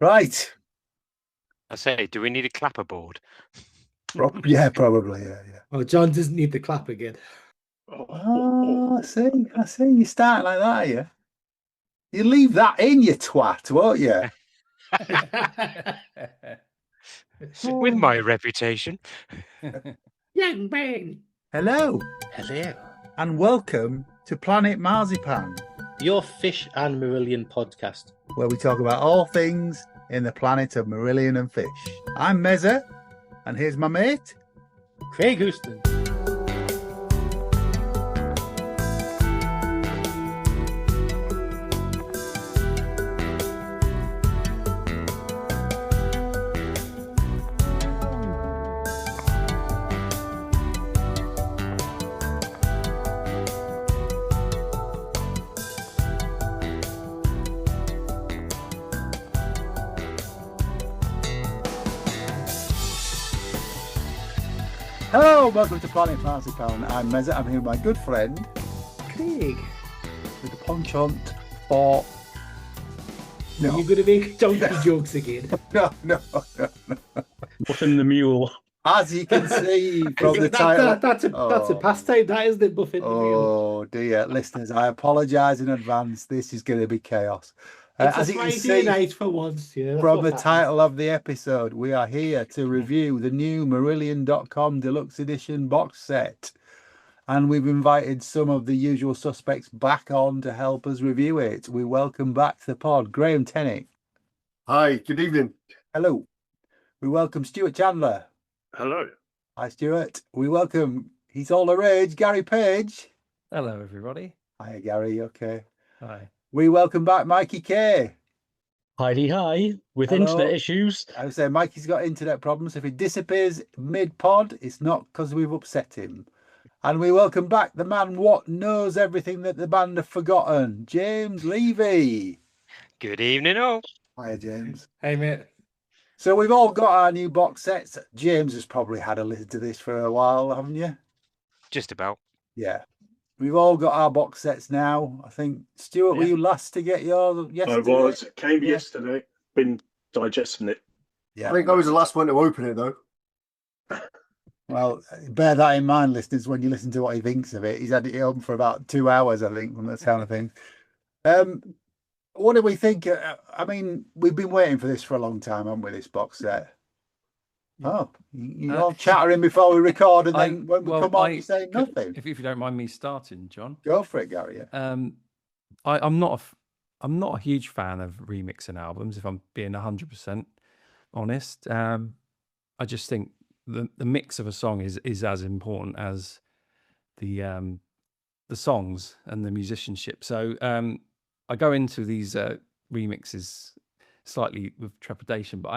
Right. I say, do we need a clapperboard? Yeah, probably. Yeah. Oh, John doesn't need the clap again. Oh, I see. You start like that, yeah. You leave that in, you twat, won't you? With my reputation. Young man. Hello, Hello. and welcome to Planet Marzipan, Your fish and Marillion podcast. where we talk about all things in the planet of Marillion and fish. I'm Mezza, and here's my mate. Craig Houston. Hello, welcome to Planet Marzipan. I'm Mezza. I'm here with my good friend Craig. with the penchant for. No, You're going to make donkey jokes again. no. Muffin the mule. As you can see from the title, That's a pastime, that is the Buffett. oh dear, listeners, I apologise in advance. This is going to be chaos. It's As a you can Friday see night for once. Yeah, that's from what the happens. title of the episode, we are here to review the new Marillion.com Deluxe Edition box set. And we've invited some of the usual suspects back on to help us review it. We welcome back to the pod Grae and Tennick. Hi, good evening. Hello. We welcome Stuart Chandler. Hello. Hi, Stuart. We welcome, he's all the rage, Gary Page. Hello, everybody. Hi, Gary. Okay. Hi. We welcome back Mikey K. Hi. With Hello. internet issues. I would say Mikey's got internet problems. If he disappears mid-pod, it's not because we've upset him. And we welcome back the man what knows everything that the band have forgotten, James Levey. Good evening, all. Hiya, James. Hey, mate. So we've all got our new box sets. James has probably had a listen to this for a while, haven't you? Just about. Yeah. We've all got our box sets now. I think, Stuart, were Yeah. you last to get yours yesterday? I was. Came Yeah. yesterday. Been digesting it. Yeah. I think I was the last one to open it, though. Well, bear that in mind, listeners, when you listen to what he thinks of it. He's had it open for about 2 hours, I think, from the sound of things. What do we think? I mean, we've been waiting for this for a long time, haven't we, this box set? Oh, you're all chattering before we record, and then when we come on, you say nothing. If you don't mind me starting, John. Go for it, Gary. Yeah. I'm not a huge fan of remixing albums, if I'm being 100% honest. I just think the mix of a song is as important as the songs and the musicianship. So I go into these remixes slightly with trepidation, but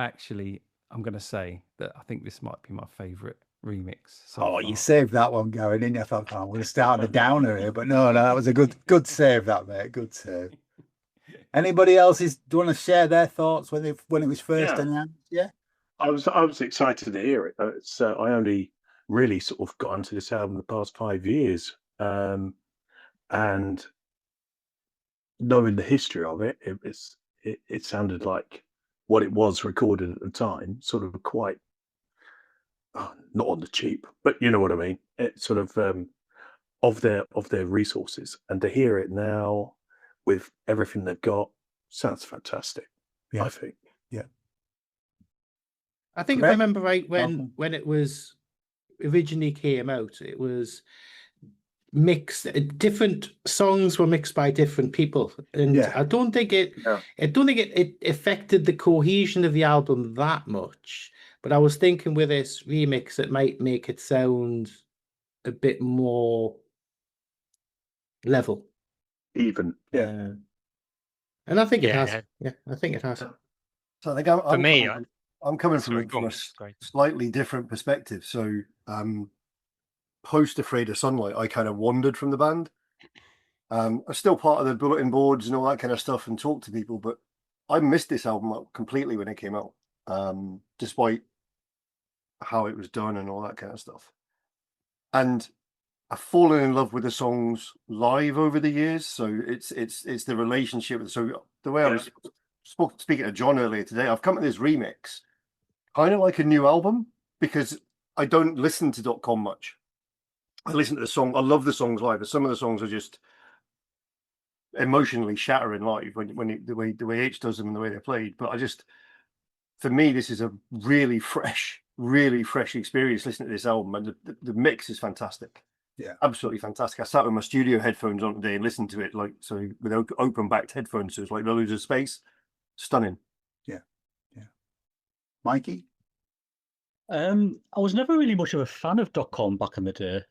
I'm going to say that I think this might be my favourite remix. So You saved that one, Gary, didn't you? I thought, I'm going to start on a downer here, but no, that was a good save, that mate. Good save. Anybody else do you want to share their thoughts when it was first announced? Yeah. I was excited to hear it. I only really sort of got onto this album the past 5 years, and knowing the history of it, it sounded like what it was recorded at the time, sort of quite not on the cheap, but you know what I mean. It's sort of their resources, and to hear it now with everything they've got sounds fantastic. Yeah. I think. Yeah. I think if I remember right, when it was originally came out, it was mixed. Different songs were mixed by different people, and I don't think it affected the cohesion of the album that much. But I was thinking with this remix, it might make it sound a bit more level, Even. Yeah. And I think it has. Yeah, I think it has. So I think I'm coming from a slightly different perspective. So post Afraid of Sunlight, I kind of wandered from the band. I'm still part of the bulletin boards and all that kind of stuff and talk to people, but I missed this album completely when it came out, despite how it was done and all that kind of stuff. And I've fallen in love with the songs live over the years. So it's the relationship. So the way I was speaking to John earlier today, I've come to this remix kind of like a new album because I don't listen to .com much. I listen to the song. I love the songs live, but some of the songs are just emotionally shattering live the way H does them and the way they're played. But for me, this is a really fresh experience listening to this album, and the mix is fantastic. Yeah, absolutely fantastic. I sat with my studio headphones on today and listened to it with open backed headphones, so it's like loads of space. Stunning. Yeah. Mikey? I was never really much of a fan of .com back in the day.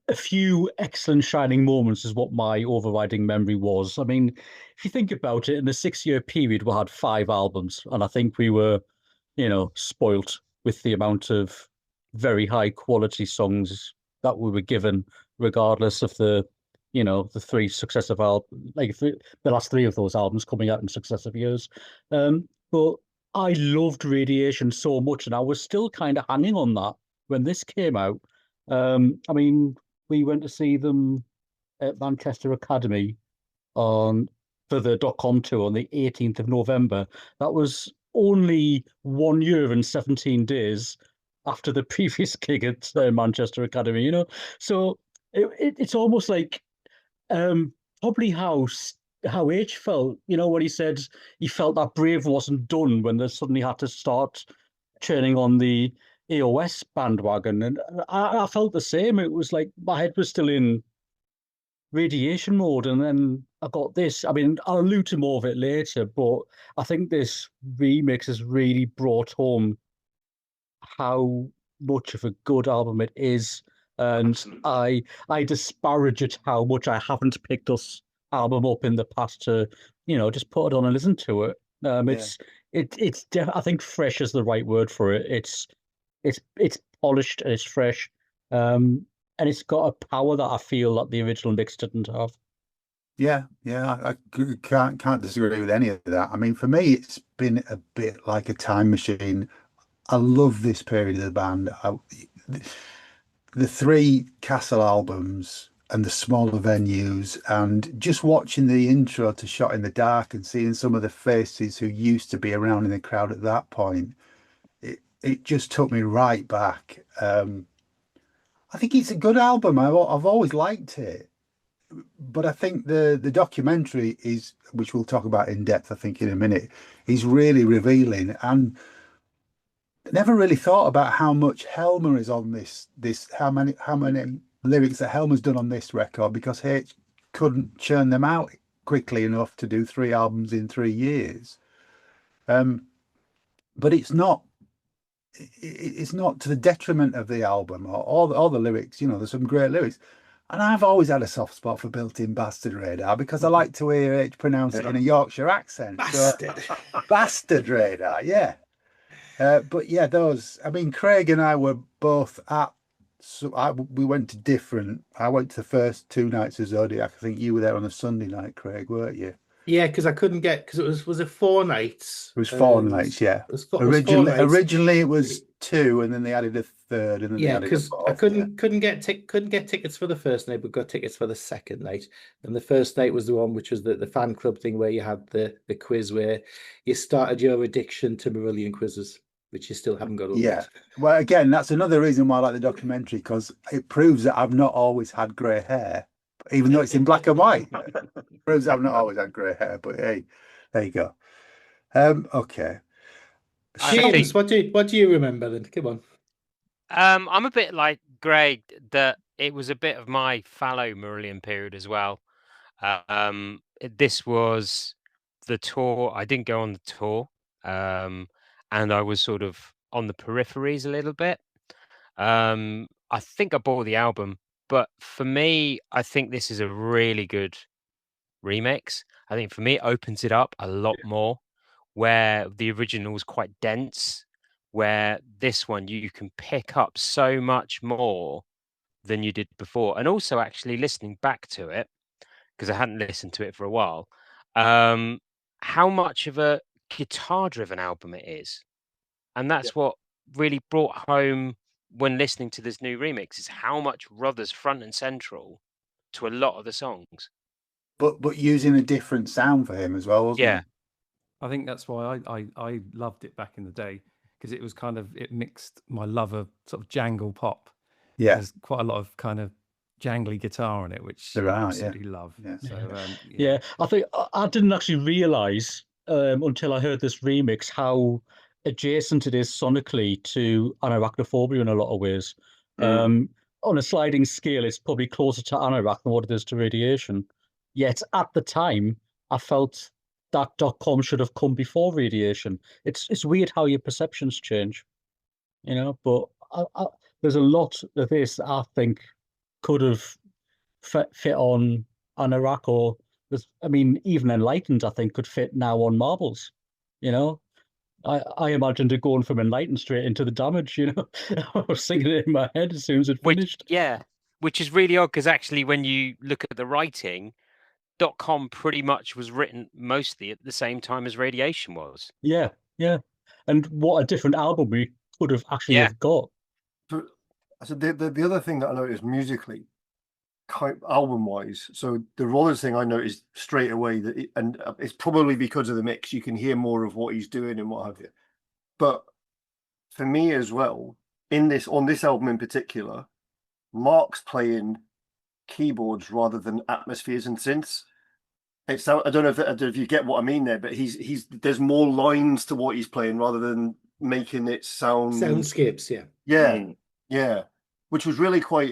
A few excellent shining moments is what my overriding memory was. I mean, if you think about it, in the 6-year period, we had 5 albums, and I think we were, spoilt with the amount of very high quality songs that we were given, regardless of the 3 successive albums, the last 3 of those albums coming out in successive years. But I loved Radiation so much, and I was still kind of hanging on that when this came out. I mean, we went to see them at Manchester Academy for the .com tour on the 18th of November. That was only 1 year and 17 days after the previous gig at Manchester Academy, So it's almost like probably how H felt, when he said he felt that Brave wasn't done when they suddenly had to start turning on the AOS bandwagon, and I felt the same. It was like my head was still in Radiation mode, and then I got this. I mean, I'll allude to more of it later, but I think this remix has really brought home how much of a good album it is, and I disparage it how much I haven't picked this album up in the past to just put it on and listen to it. I think fresh is the right word for it. It's polished and it's fresh, and it's got a power that I feel that the original mix didn't have. Yeah, I can't disagree with any of that. I mean, for me, it's been a bit like a time machine. I love this period of the band. The 3 Castle albums and the smaller venues, and just watching the intro to Shot in the Dark and seeing some of the faces who used to be around in the crowd at that point. It just took me right back. I think it's a good album. I've always liked it, but I think the documentary is, which we'll talk about in depth, I think in a minute, is really revealing. And I never really thought about how much Helmer is on this. How many lyrics that Helmer's done on this record, because H couldn't churn them out quickly enough to do 3 albums in 3 years. But it's not to the detriment of the album or all the lyrics. There's some great lyrics, and I've always had a soft spot for Built-In Bastard Radar because I like to hear H pronounce it in a Yorkshire accent. Bastard. So, Bastard Radar, yeah. But yeah, Craig and I were both we went to different. I went to the first 2 nights of Zodiac. I think you were there on a Sunday night, Craig, weren't you? Yeah, because I couldn't because it was 4 nights. It was 4 nights, yeah. Originally it was 2, and then they added a third, and then because I couldn't get tickets for the first night, but got tickets for the second night. And the first night was the one which was the fan club thing where you had the quiz where you started your addiction to Marillion quizzes, which you still haven't got over. Yeah. Well, again, that's another reason why I like the documentary, because it proves that I've not always had grey hair, even though it's in black and white. It proves I've not always had grey hair, but hey, there you go. Okay. James, what do you remember then? Come on. I'm a bit like Grae, that it was a bit of my fallow Marillion period as well. This was the tour. I didn't go on the tour, and I was sort of on the peripheries a little bit. I think I bought the album, but for me, I think this is a really good remix. I think for me, it opens it up a lot more, where the original was quite dense, where this one you can pick up so much more than you did before. And also actually listening back to it, because I hadn't listened to it for a while, how much of a guitar-driven album it is. And that's what really brought home when listening to this new remix, is how much Ruther's front and central to a lot of the songs. but using a different sound for him as well, wasn't Yeah. it? I think that's why I loved it back in the day, because it was it mixed my love of sort of jangle pop. Yeah. There's quite a lot of kind of jangly guitar in it, which There I are, absolutely love. Yeah. So Yeah, I think I didn't actually realise until I heard this remix how adjacent it is sonically to Anarachnophobia in a lot of ways. On a sliding scale, it's probably closer to Anorak than what it is to Radiation. Yet at the time, I felt that .com should have come before Radiation. It's weird how your perceptions change, you know. But there's a lot of this I think could have fit on Anorak, or I mean, even Enlightened, I think, could fit now on Marbles. You know, I imagined it going from Enlightened straight into the Damage. You know, I was singing it in my head as soon as it finished. Which is really odd, because actually, when you look at the writing, .com pretty much was written mostly at the same time as Radiation was. Yeah, yeah. And what a different album we could have actually have got. So the other thing that I noticed musically, album-wise, so the Rollers thing I noticed straight away, that and it's probably because of the mix, you can hear more of what he's doing and what have you. But for me as well, on this album in particular, Mark's playing keyboards rather than atmospheres and synths. I don't know if you get what I mean there, but there's more lines to what he's playing rather than making it soundscapes. Yeah, which was really quite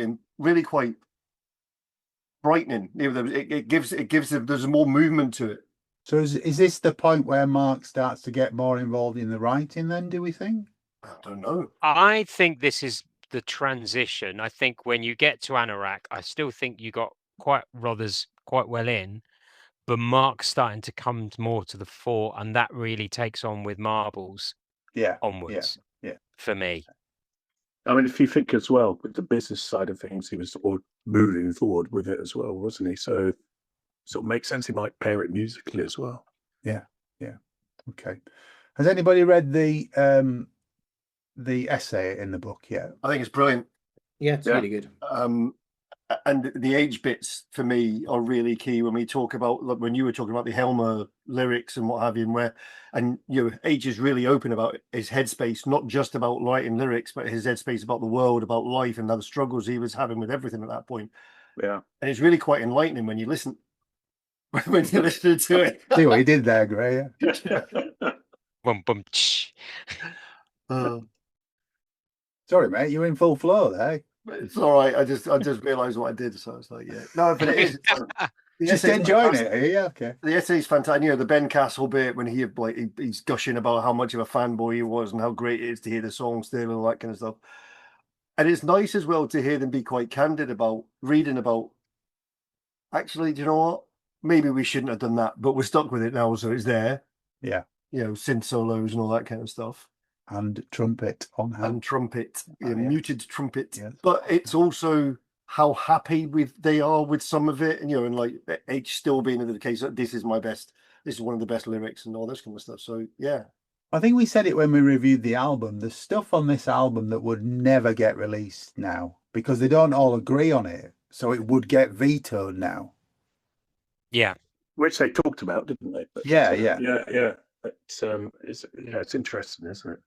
brightening. It gives there's more movement to it. So is this the point where Mark starts to get more involved in the writing then, do we think? I don't know. I think this is the transition. I think when you get to Anorak, I still think you got Rothers quite well in, but Mark's starting to come more to the fore, and that really takes on with Marbles onwards for me. I mean, if you think as well, with the business side of things, he was sort of moving forward with it as well, wasn't he? So it sort of makes sense he might pair it musically as well. Yeah. Okay. Has anybody read the essay in the book yet? I think it's brilliant. Yeah, it's really good. And the age bits for me are really key when we talk about, when you were talking about the Helmer lyrics and what have you, and Age is really open about his headspace, not just about writing lyrics, but his headspace about the world, about life, and the struggles he was having with everything at that point. Yeah, and it's really quite enlightening when you listen to it. See what he did there, Grae. Sorry, mate, you're in full flow there. It's all right. I just realised what I did, so it's like, no, but it is. Just enjoying it. Yeah, okay. The essay's fantastic. The Ben Castle bit when he's gushing about how much of a fanboy he was and how great it is to hear the song still and all that kind of stuff. And it's nice as well to hear them be quite candid about reading about. Actually, do you know what? Maybe we shouldn't have done that, but we're stuck with it now, so it's there. Yeah. Synth solos and all that kind of stuff. And trumpet on hand. And trumpet, muted trumpet. Yes. But it's also how happy they are with some of it, and and like H still being the case that this is one of the best lyrics and all this kind of stuff. So yeah. I think we said it when we reviewed the album. There's stuff on this album that would never get released now because they don't all agree on it. So it would get vetoed now. Yeah. Which they talked about, didn't they? But, yeah. It's interesting, isn't it?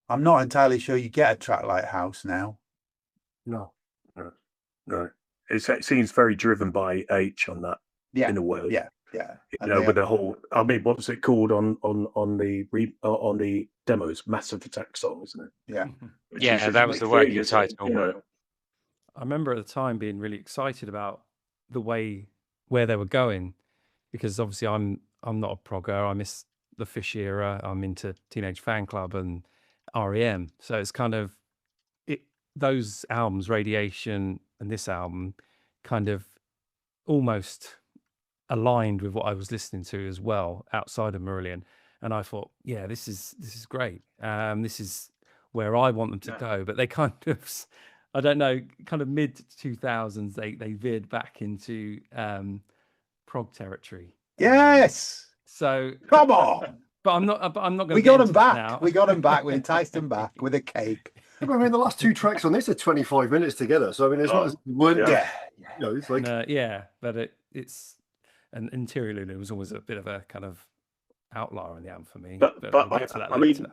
I'm not entirely sure you get a track like House now. No. It seems very driven by H on that. Yeah. In a way. Yeah. With the whole. I mean, what was it called on the demos? Massive Attack song, isn't it? Yeah. Yeah, that was the working title. I remember at the time being really excited about where they were going, because obviously I'm not a progger. I miss the Fish era. I'm into Teenage Fan Club and REM. So it's kind of those albums, Radiation and this album, kind of almost aligned with what I was listening to as well outside of Marillion. And I thought, yeah, this is great. This is where I want them to go. But they kind of, I don't know, kind of mid 2000s, they veered back into prog territory. Yes. So come on. But I'm not going to. We got them back now. We got them back. We enticed them back with a cake. I mean, the last two tracks on this are 25 minutes together. So I mean, it's not as it's like but it's and Interior Lulu was always a bit of a kind of outlier on the album for me. But we'll get to that later. mean,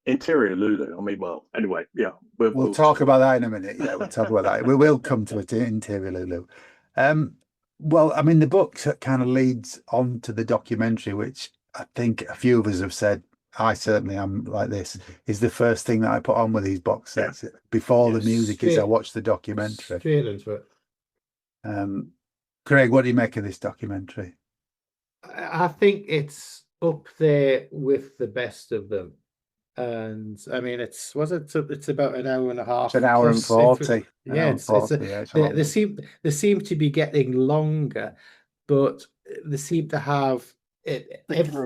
Interior Lulu. I mean, well, anyway, yeah, we'll talk about that in a minute. Yeah, we'll talk about that. We will come to it, Interior Lulu. Well, I mean, the book kind of leads on to the documentary, which I think a few of us have said. I certainly am like this. Is the first thing that I put on with these box sets before the music is. I watch the documentary. Straight into it. Craig, what do you make of this documentary? I think it's up there with the best of them, and I mean, it's about an hour and a half. It's an hour and 40. Yeah, they seem to be getting longer, but they seem to have it.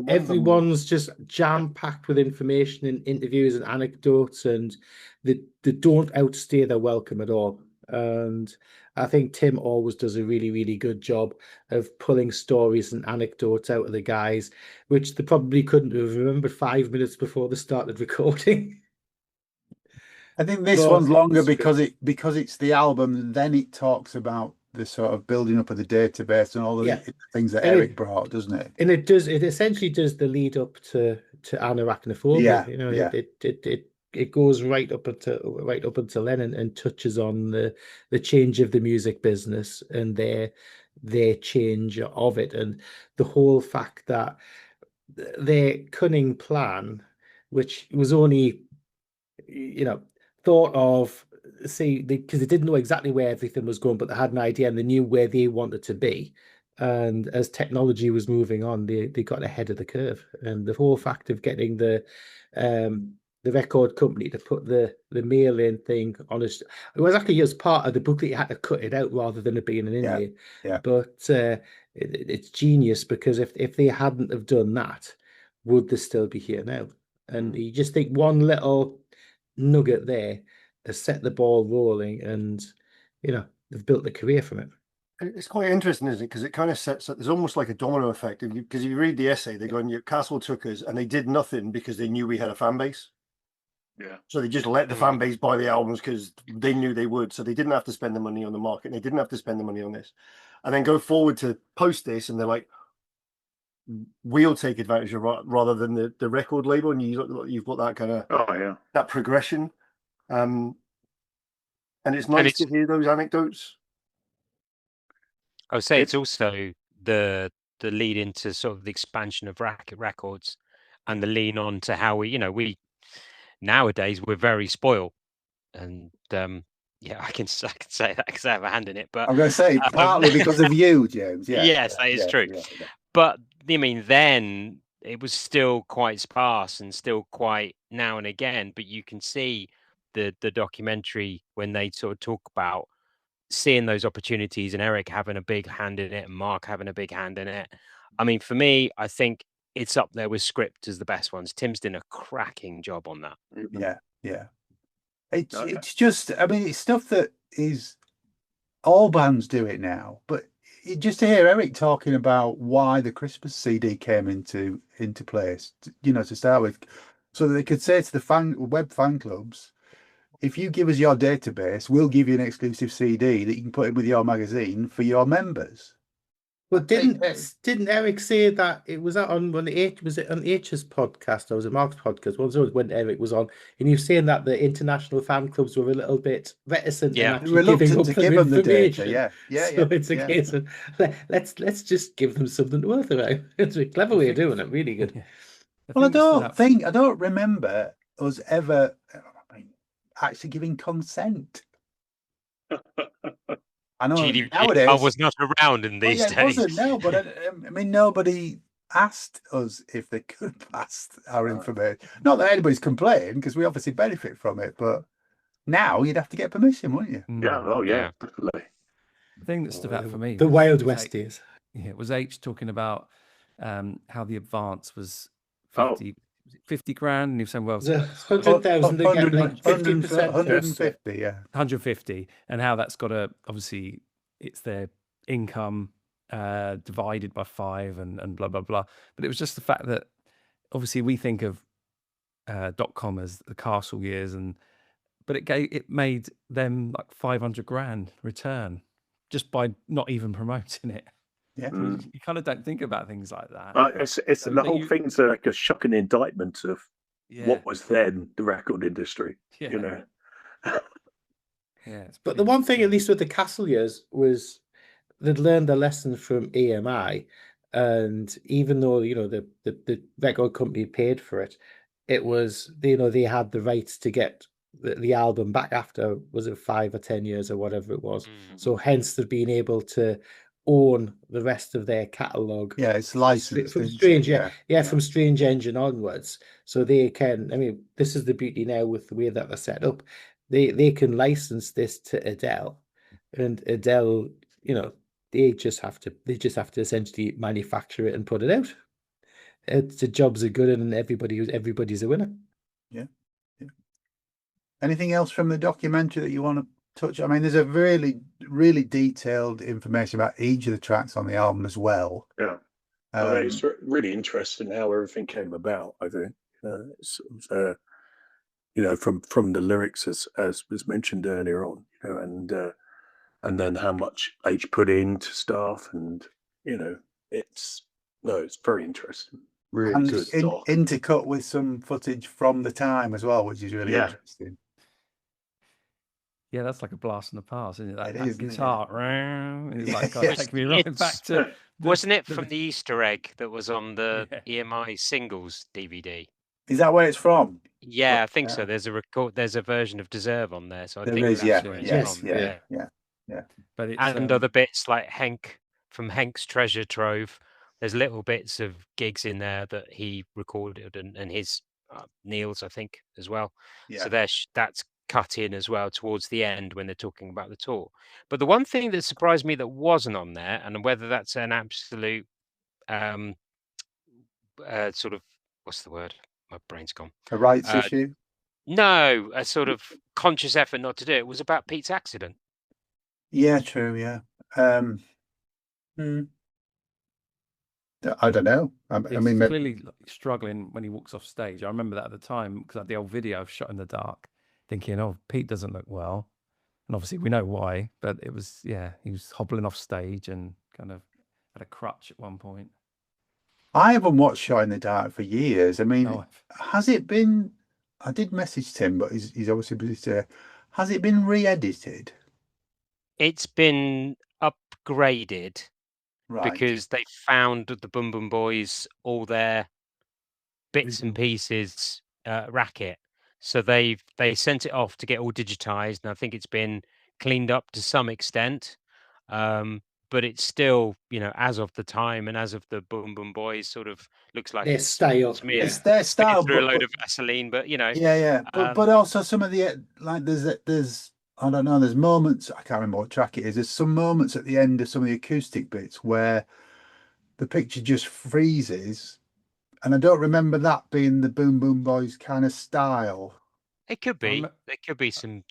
Everyone's just jam packed with information and interviews and anecdotes, and they don't outstay their welcome at all. And I think Tim always does a really, really good job of pulling stories and anecdotes out of the guys, which they probably couldn't have remembered 5 minutes before they started recording. I think this one's longer because it's the album, and then it talks about the sort of building up of the database and all the things that Eric brought, doesn't it? And it essentially does the lead up to Anarachnophobia. It goes right up until then and touches on the change of the music business and their change of it, and the whole fact that their cunning plan, which was only thought of, because they didn't know exactly where everything was going, but they had an idea and they knew where they wanted to be. And as technology was moving on, they got ahead of the curve. And the whole fact of getting the record company to put the mail-in thing on it was actually as part of the booklet. You had to cut it out rather than it being in there. Yeah. But it's genius, because if they hadn't have done that, would they still be here now? And you just think one little nugget there has set the ball rolling, and they've built a career from it. It's quite interesting, isn't it? Because it kind of sets up, there's almost like a domino effect. Because if you read the essay, they're going, Castle took us and they did nothing because they knew we had a fan base. Yeah. So they just let the fan base buy the albums because they knew they would. So they didn't have to spend the money on the market, and they didn't have to spend the money on this. And then go forward to post this, and they're like, we'll take advantage of rather than the record label. And you've got that kind of that progression. And it's nice to hear those anecdotes. I would say it's also the lead into sort of the expansion of records, and the lean on to how we nowadays we're very spoiled, and I can say that because I have a hand in it. But I'm going to say partly because of you, James. Yeah, yes, that is true. Yeah. But I mean, then it was still quite sparse and still quite now and again. But you can see the documentary when they sort of talk about seeing those opportunities, and Eric having a big hand in it and Mark having a big hand in it. I mean, for me, I think it's up there with Script as the best ones. Tim's done a cracking job on that. Yeah. It's just, I mean, it's stuff that is, all bands do it now, but just to hear Eric talking about why the Christmas CD came into place, to start with, so that they could say to the web fan clubs, if you give us your database, we'll give you an exclusive CD that you can put in with your magazine for your members. But didn't Eric say that it was on was it on H's podcast, or was it Mark's podcast? Well, it was when Eric was on, and you were saying that the international fan clubs were a little bit reticent in actually giving up the information. Yeah. So it's a case of let's just give them something to work around. It's a clever way of doing it. Really good. Well, I don't remember us ever actually giving consent. I know nowadays I was not around in these days. It wasn't, no, but I mean, nobody asked us if they could pass our information. Not that anybody's complaining, because we obviously benefit from it, but now you'd have to get permission, wouldn't you? Yeah, definitely. The thing that stood out for me, the Wild West days. Yeah, it was H talking about how the advance was 50 grand, and he was saying, well, 100,000, they get like 50%. 150, yeah. 150, and how that's got to, obviously, it's their income divided by 5 and blah, blah, blah. But it was just the fact that, obviously, we think of .com as the Castle years, but it made them like 500 grand return just by not even promoting it. Yeah. You kind of don't think about things like that. It's the whole thing's like a shocking indictment of what was then the record industry. You know. Yeah. But the one thing, at least with the Castle years, was they'd learned the lesson from EMI, and even though the record company paid for it, it was they had the rights to get the album back after, was it 5 or 10 years or whatever it was. So hence they've been able to own the rest of their catalogue. Yeah, it's licensed from Strange, from Strange Engine onwards. So they can. I mean, this is the beauty now with the way that they're set up. They can license this to Adele, and Adele, they just have to essentially manufacture it and put it out. The jobs are good, and everybody's a winner. Yeah. Anything else from the documentary that you want to touch? I mean, there's a really, really detailed information about each of the tracks on the album as well. Yeah. It's really interesting how everything came about, I think. From the lyrics as was mentioned earlier on, and then how much H put into stuff, and it's very interesting. Really and good. Intercut with some footage from the time as well, which is really interesting. Yeah, that's like a blast in the past, isn't it? That guitar. It's like taking me right back to. Wasn't it from the Easter egg that was on the EMI singles DVD? Is that where it's from? Yeah, I think so. There's a record. There's a version of Deserve on there, so I think is, that's where it's from. Yeah. But it's, other bits like Henk from Henk's Treasure Trove. There's little bits of gigs in there that he recorded, and his Neil's, I think, as well. Yeah. So that's cut in as well towards the end when they're talking about the tour. But the one thing that surprised me that wasn't on there, and whether that's an absolute sort of, what's the word? My brain's gone. A rights issue? No, a sort of conscious effort not to do it, was about Pete's accident. Yeah, true. Yeah. I don't know. I mean, clearly struggling when he walks off stage. I remember that at the time because I had the old video of Shot in the Dark, thinking, "Oh, Pete doesn't look well," and obviously we know why. But it was, he was hobbling off stage and kind of had a crutch at one point. I haven't watched Shot in the Dark for years. I mean, has it been? I did message Tim, but he's obviously busy today. Has it been re-edited? It's been upgraded. Right. Because they found the Boom Boom Boys all their bits and pieces racket, so they sent it off to get all digitized, and I think it's been cleaned up to some extent, but it's still, as of the time and as of the Boom Boom Boys, sort of looks like their style. It's their style, through a load of Vaseline, but but also some of the there's I don't know. There's moments, I can't remember what track it is. There's some moments at the end of some of the acoustic bits where the picture just freezes, and I don't remember that being the Boom Boom Boys kind of style. It could be. There could be some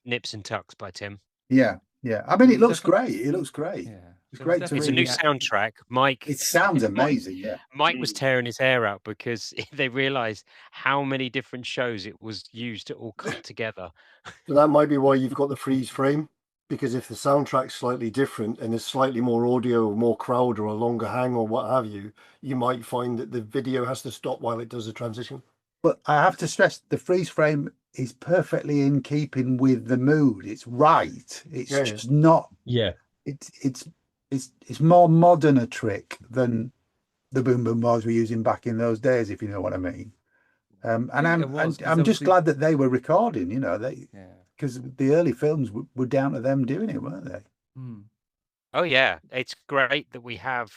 nips and tucks by Tim. Yeah. I mean, it looks great. It looks great. Yeah. It's great. It's a new soundtrack. Mike. It sounds amazing. Yeah. Mike was tearing his hair out because they realised how many different shows it was used to all cut together. So that might be why you've got the freeze frame, because if the soundtrack's slightly different and there's slightly more audio or more crowd or a longer hang or what have you, you might find that the video has to stop while it does the transition. But I have to stress the freeze frame is perfectly in keeping with the mood. It's right. It's just not. Yeah. It's more modern a trick than the Boom Boom Boys were using back in those days, if you know what I mean. And I'm just glad that they were recording. Because the early films were down to them doing it, weren't they? Oh yeah, it's great that we have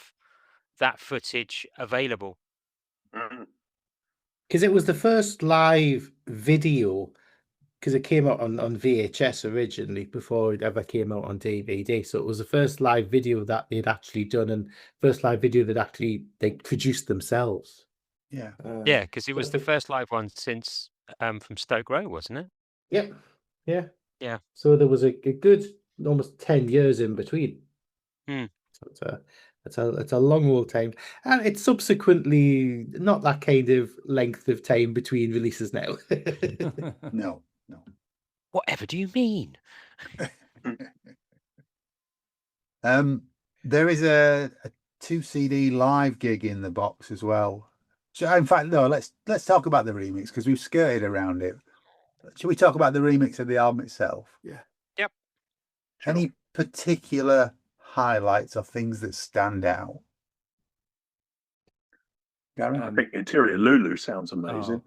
that footage available. Because it was the first live video, because it came out on VHS originally before it ever came out on DVD. So it was the first live video that they'd actually done, and first live video that they produced themselves. Yeah. Yeah, because it was the first live one since from Stoke Row, wasn't it? Yep. Yeah. Yeah. So there was a good almost 10 years in between. So it's a long old time, and it's subsequently not that kind of length of time between releases now. No. Whatever do you mean? There is a 2 CD live gig in the box as well. So, in fact, no, let's talk about the remix because we've skirted around it. Should we talk about the remix of the album itself? Yeah. Yep. Sure. Any particular highlights or things that stand out? Gary? I think Interior Lulu sounds amazing.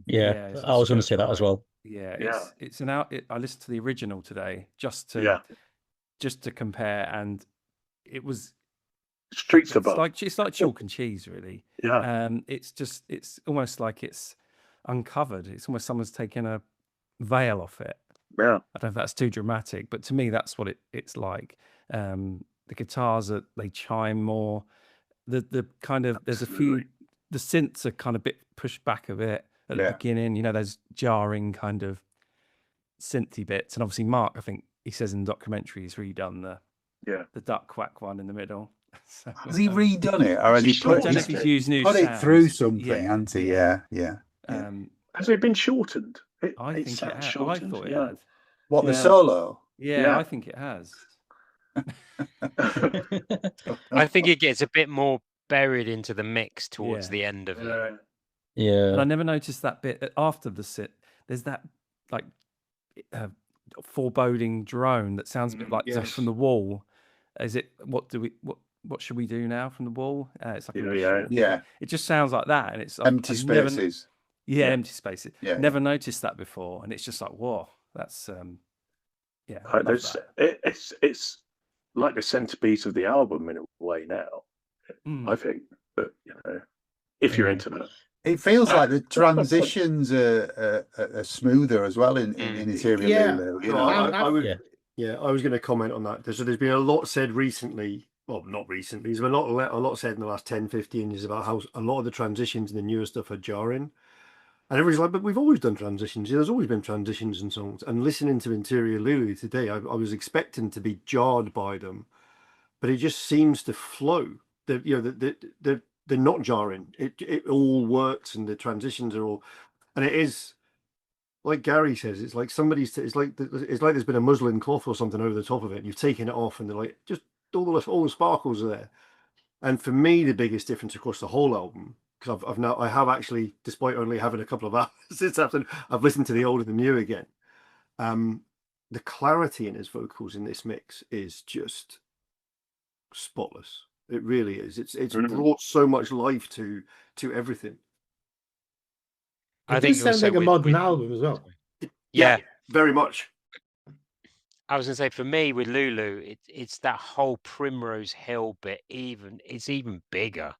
Yeah, I was going to say that as well. Yeah, Yeah. it's an out. I listened to the original today just to compare, and it was Streets above. it's like chalk and cheese, really. Yeah. It's almost like it's uncovered. It's almost someone's taken a veil off it. Yeah. I don't know if that's too dramatic, but to me, that's what it's like. The guitars they chime more. The kind of there's a few. The synths are kind of bit pushed back a bit at the beginning. You know, there's jarring kind of synthy bits, and obviously Mark, I think he says in the documentary, he's redone the duck quack one in the middle. So, has he redone it, or has he put it through something? Hasn't he? Yeah. Has it been shortened? I think it has. I thought it had. What, the solo? Yeah, I think it has. I think it gets a bit more buried into the mix towards the end of it. Yeah. And I never noticed that bit after the sit. There's that like foreboding drone that sounds a bit like something from the wall. Is it? What should we do now from the wall? It's like It just sounds like that, and it's empty spaces. Empty spaces. Yeah. Never noticed that before, and it's just like, whoa, that's it's like the centerpiece of the album in a way now. I think, but if you're into that, it feels like the transitions are smoother as well in Interior Lulu. I was going to comment on that. So there's been a lot said recently. Well, not recently. There's been a lot said in the last 10, 15 years about how a lot of the transitions in the newer stuff are jarring. And everybody's like, but we've always done transitions. There's always been transitions in songs. And listening to Interior Lulu today, I was expecting to be jarred by them, but it just seems to flow. They're not jarring. It all works, and the transitions are all, and it is like Gary says. It's like it's like there's been a muslin cloth or something over the top of it, and you've taken it off, and they're like just all the sparkles are there. And for me, the biggest difference across the whole album, because I have actually, despite only having a couple of hours since I've listened to the old and the new again. The clarity in his vocals in this mix is just spotless. It really is. It's brought so much life to everything. I think it sounds like a modern album as well. Yeah, very much. I was going to say, for me with Lulu, it's that whole Primrose Hill bit. It's even bigger.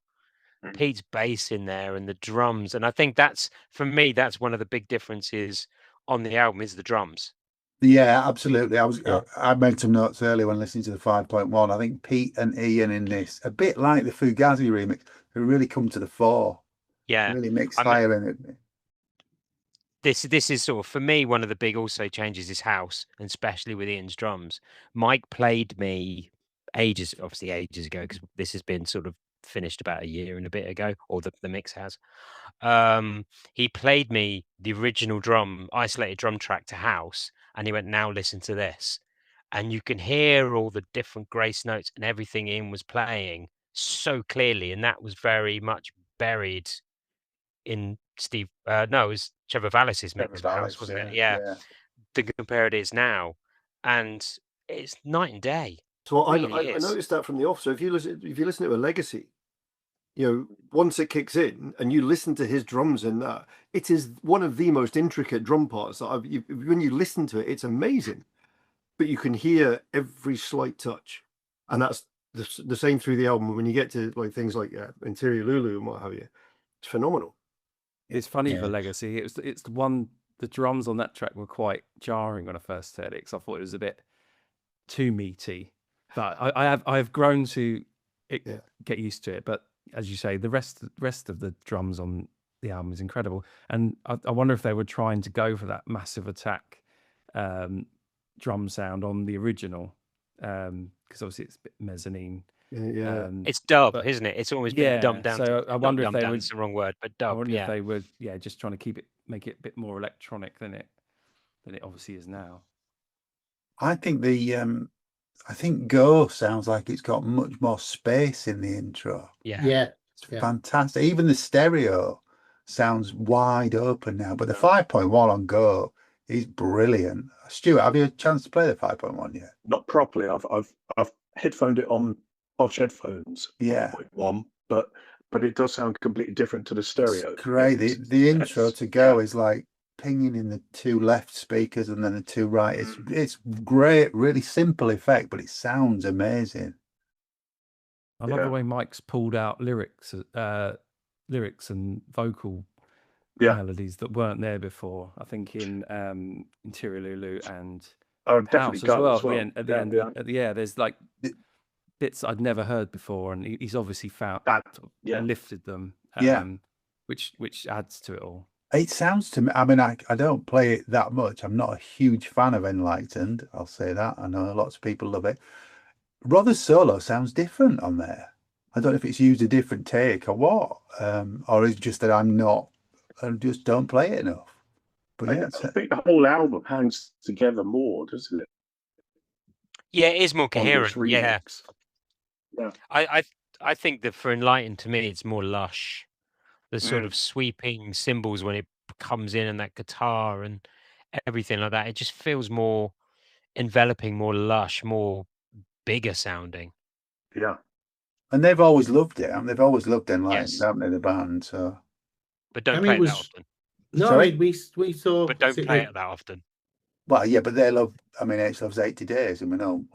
Pete's bass in there and the drums, and I think that's, for me, that's one of the big differences on the album is the drums. Yeah, absolutely. I made some notes earlier when listening to the 5.1. I think Pete and Ian in this, a bit like the Fugazi remix, who really come to the fore. Yeah, really mix higher in it. This is sort of, for me, one of the big also changes is house, and especially with Ian's drums. Mike played me ages ago, because this has been sort of finished about a year and a bit ago, or the mix has. He played me the original isolated drum track to house, and he went, now listen to this. And you can hear all the different grace notes and everything Ian was playing so clearly, and that was very much buried in it was Trevor Vallis's mix of house, wasn't it? Yeah. To compare it is now, and it's night and day. So I noticed that from the off. So if you listen to a Legacy, once it kicks in and you listen to his drums in that, it is one of the most intricate drum parts that when you listen to it, it's amazing. But you can hear every slight touch, and that's the same through the album. When you get to like things like Interior Lulu and what have you, it's phenomenal. It's funny for Legacy. It's the drums on that track were quite jarring when I first heard it, because I thought it was a bit too meaty. But I have grown to get used to it. But as you say, the rest of the drums on the album is incredible. And I wonder if they were trying to go for that Massive Attack drum sound on the original, because obviously it's a bit mezzanine. It's dub, isn't it? It's almost been dumbed down. So I wonder if they were, it's the wrong word, but dub. I wonder if they were just trying to make it a bit more electronic than it obviously is now. I think the I think Go sounds like it's got much more space in the intro. Yeah. It's fantastic. Even the stereo sounds wide open now. But the 5.1 on Go is brilliant. Stuart, have you had a chance to play the 5.1 yet? Not properly. I've headphoned it on posh headphones. Yeah. 5.1, but it does sound completely different to the stereo. It's great. The intro to Go is like pinging in the two left speakers and then the two right. It's great, really simple effect, but it sounds amazing. I love the way Mike's pulled out lyrics and vocal melodies that weren't there before. I think in Interior Lulu and House as well. At the end, there's like bits I'd never heard before, and he's obviously found that and lifted them. Which adds to it all. It sounds to me, I mean, I don't play it that much. I'm not a huge fan of Enlightened. I'll say that. I know lots of people love it. Rother's solo sounds different on there. I don't know if it's used a different take or what, or it's just that I just don't play it enough. But I think the whole album hangs together more, doesn't it? Yeah, it is more coherent. Yeah. Yeah. I think that for Enlightened, to me, it's more lush. The sort of sweeping cymbals when it comes in and that guitar and everything like that. It just feels more enveloping, more lush, more bigger sounding. Yeah. And they've always loved it. They've always loved Enlightened, haven't they, the band? So. But don't play it that often. No, Sorry? we saw. But don't play it that often. Well, yeah, but they love. I mean, H loves 80 Days, and we know.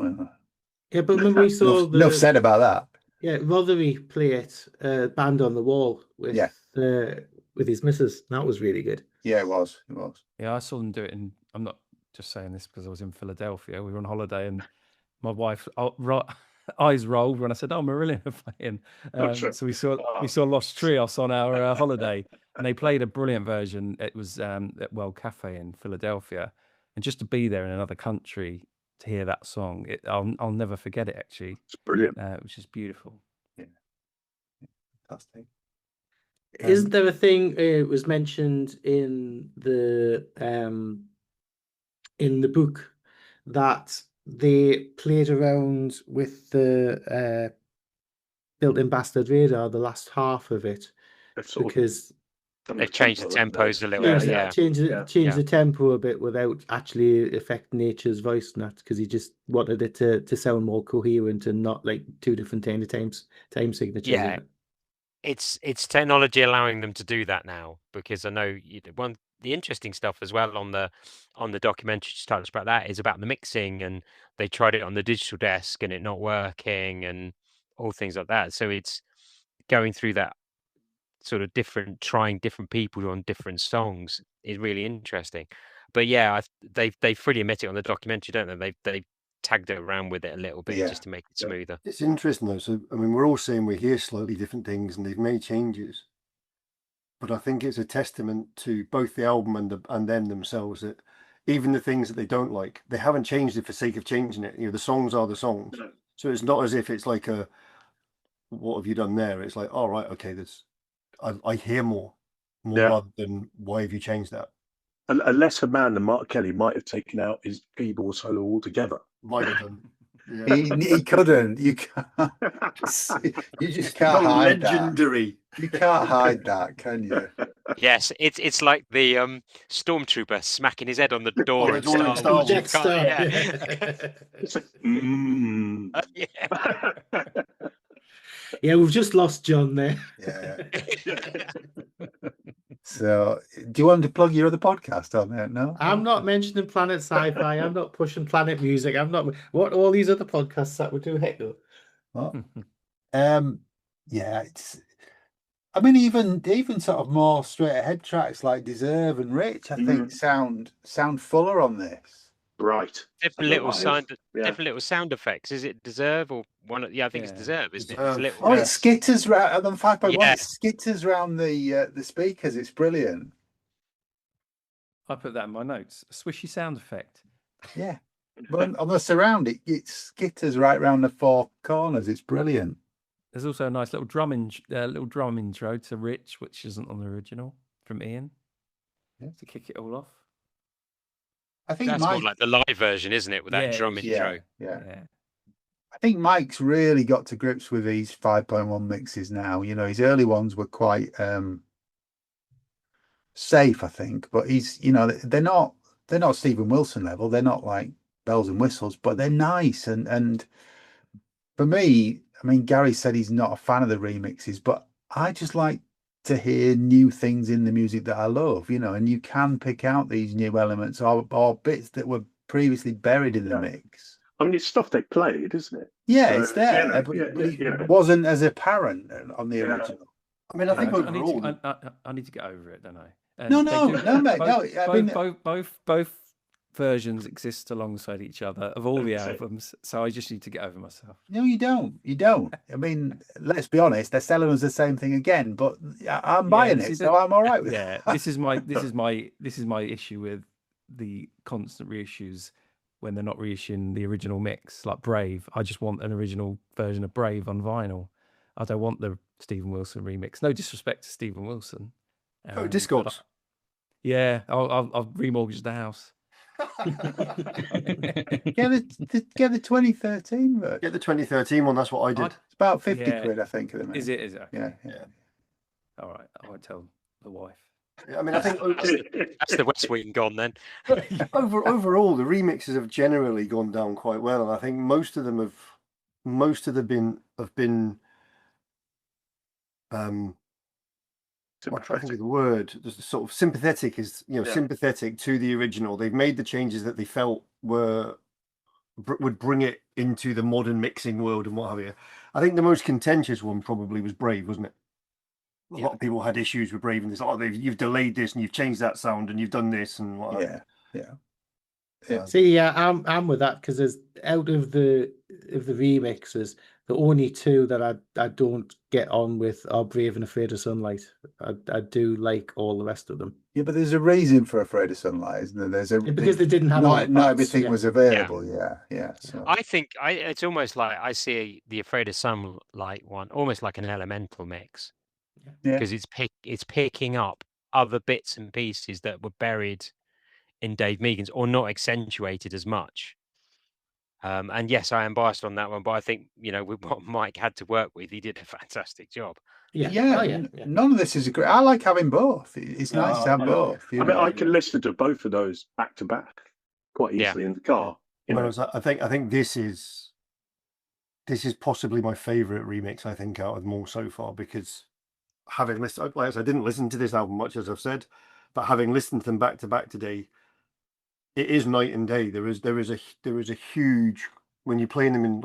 Yeah, but when we saw enough said about that. Yeah, Rotherham play it, Band on the Wall with his missus. That was really good. Yeah, it was. It was. Yeah, I saw them do it, and I'm not just saying this because I was in Philadelphia. We were on holiday, and my wife eyes rolled when I said, "Oh, Marillion are playing." So we saw Los Trios on our holiday, and they played a brilliant version. It was at World Cafe in Philadelphia, and just to be there in another country to hear that song, I'll never forget it. Actually, it's brilliant. Which is beautiful. Yeah, fantastic. Isn't there a thing? It was mentioned in the book that they played around with the built-in bastard radar, the last half of it, because they've changed the tempos a little bit. Changed the tempo a bit without actually affecting Nature's voice, not because he just wanted it to sound more coherent and not like two different time signatures. Yeah, it's technology allowing them to do that now, because I know the interesting stuff as well on the documentary just talks about that is about the mixing, and they tried it on the digital desk and it not working and all things like that. So it's going through that sort of trying different people on different songs is really interesting. But yeah, they fully admit it on the documentary, don't they? They tagged it around with it a little bit just to make it smoother. It's interesting though. So I mean, we're all saying we hear slightly different things, and they've made changes. But I think it's a testament to both the album and them themselves that even the things that they don't like, they haven't changed it for sake of changing it. You know, the songs are the songs. So it's not as if it's like what have you done there? It's like, all right, okay, I hear more rather than why have you changed that? A lesser man than Mark Kelly might have taken out his keyboard solo altogether. Might have done. Yeah. He couldn't. You can't. You just can't hide legendary. That. You can't hide that, can you? Yes, it's like the stormtrooper smacking his head on the door. Yeah, we've just lost John there. Yeah. So, do you want to plug your other podcast on there? No, I'm not mentioning Planet Sci-Fi. I'm not pushing Planet Music. I'm not. What all these other podcasts that we do? Heck no. What? Yeah, it's. I mean, even sort of more straight ahead tracks like Deserve and Rich, I think sound fuller on this. Right. Different little sound effects. Is it Deserve or one? I think it's Deserve, isn't it? It's it skitters round on 5.1. It skitters round the speakers. It's brilliant. I put that in my notes. A swishy sound effect. Yeah, but on the surround, it skitters right round the four corners. It's brilliant. There's also a nice little drum intro to Rich, which isn't on the original, from Ian. Yeah, to kick it all off. I think that's more like the live version, isn't it? With that drum intro. Yeah. I think Mike's really got to grips with these 5.1 mixes now. You know, his early ones were quite safe, I think, but he's, you know, they're not Stephen Wilson level. They're not like bells and whistles, but they're nice. And for me, I mean, Gary said he's not a fan of the remixes, but I just like to hear new things in the music that I love, you know, and you can pick out these new elements or bits that were previously buried in the mix. I mean, it's stuff they played, isn't it? Yeah, So, it's there, you know, but you know. it wasn't as apparent on the original. I mean, I think I overall, need to get over it, don't I? And No, both, mate. No, I mean, both versions exist alongside each other of all the albums, so I just need to get over myself. No, you don't. You don't. I mean, let's be honest. They're selling us the same thing again, but I'm buying it, so I'm all right with it. Yeah, this is my issue with the constant reissues when they're not reissuing the original mix, like Brave. I just want an original version of Brave on vinyl. I don't want the Stephen Wilson remix. No disrespect to Stephen Wilson. Discogs. Yeah, I'll remortgage the house. Get the 2013 version. Get the 2013 one. That's what I did. It's about 50 quid, I think. At the minute. Is it? Is it? Yeah. All right, I won't tell the wife. I mean, I think that's the West Sweden gone then. Overall, the remixes have generally gone down quite well, and I think most of them have been. I think the word, just sort of sympathetic is, sympathetic to the original. They've made the changes that they felt would bring it into the modern mixing world and what have you. I think the most contentious one probably was Brave, wasn't it? A lot of people had issues with Brave and this. Oh, you've delayed this and you've changed that sound and you've done this and what. Yeah. See, I'm with that because there's out of the remixes, the only two that I don't get on with are Brave and Afraid of Sunlight. I do like all the rest of them. Yeah, but there's a reason for Afraid of Sunlight, isn't there? Because they didn't have not everything was available. Yeah. So. I think it's almost like I see the Afraid of Sunlight one almost like an elemental mix. Because it's picking up other bits and pieces that were buried in Dave Meegan's or not accentuated as much. And yes, I am biased on that one, but I think, with what Mike had to work with, he did a fantastic job. Yeah. None of this is great. I like having both. It's nice to have both. I mean, I can listen to both of those back to back quite easily in the car. I think this is possibly my favorite remix. I think out of them all so far, because having listened, I didn't listen to this album much, as I've said, but having listened to them back to back today, it is night and day. There is a huge, when you're playing them in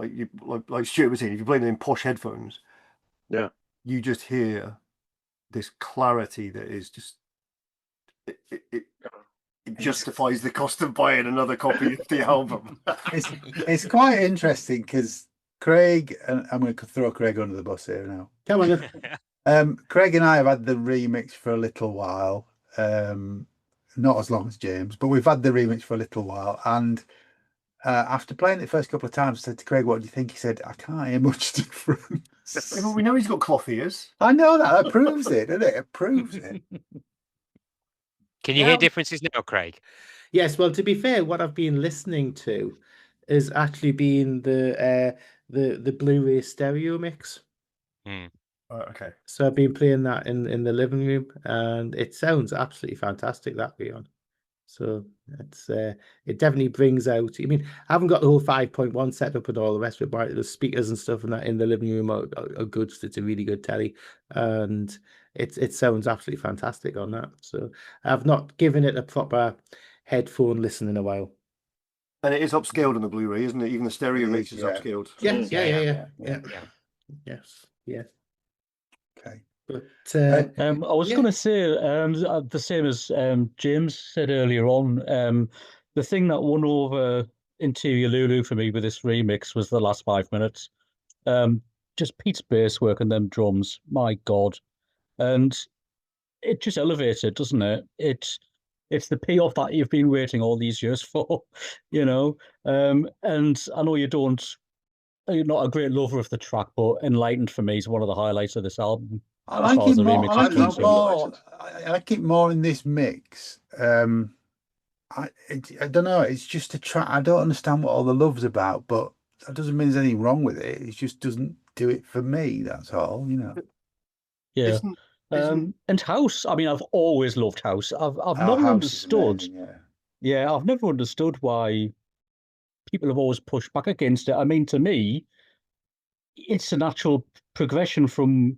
like Stuart was saying, if you're playing them in posh headphones, you just hear this clarity that is just it justifies the cost of buying another copy of the album. It's quite interesting because Craig, and I'm going to throw Craig under the bus here now. Come on. Craig and I have had the remix for a little while. Not as long as James, but we've had the remix for a little while. And after playing it the first couple of times, I said to Craig, "What do you think?" He said, "I can't hear much difference." Well, we know he's got cloth ears. I know that. That proves it, doesn't it? It proves it. Can you hear differences now, Craig? Yes. Well, to be fair, what I've been listening to is actually been the Blu-ray stereo mix. Okay. So I've been playing that in the living room, and it sounds absolutely fantastic that way on. So it's it definitely brings out. I mean, I haven't got the whole 5.1 set up and all the rest of it, but the speakers and stuff and that in the living room are good. It's a really good telly, and it sounds absolutely fantastic on that. So I've not given it a proper headphone listen in a while. And it is upscaled on the Blu-ray, isn't it? Even the stereo mix is upscaled. Yeah. Yes. Okay. But I was going to say the same as James said earlier on. The thing that won over Interior Lulu for me with this remix was the last 5 minutes. Just Pete's bass work and them drums, my God. And it just elevated, doesn't it? It's the payoff that you've been waiting all these years for, And I know you're not a great lover of the track, but Enlightened for me is one of the highlights of this album. I like it more in this mix. I don't know. It's just a track. I don't understand what all the love's about, but that doesn't mean there's anything wrong with it. It just doesn't do it for me. That's all, you know. Yeah. And House. I mean, I've always loved House. I've never House understood. is amazing, Yeah, I've never understood why people have always pushed back against it. I mean, to me, it's a natural progression from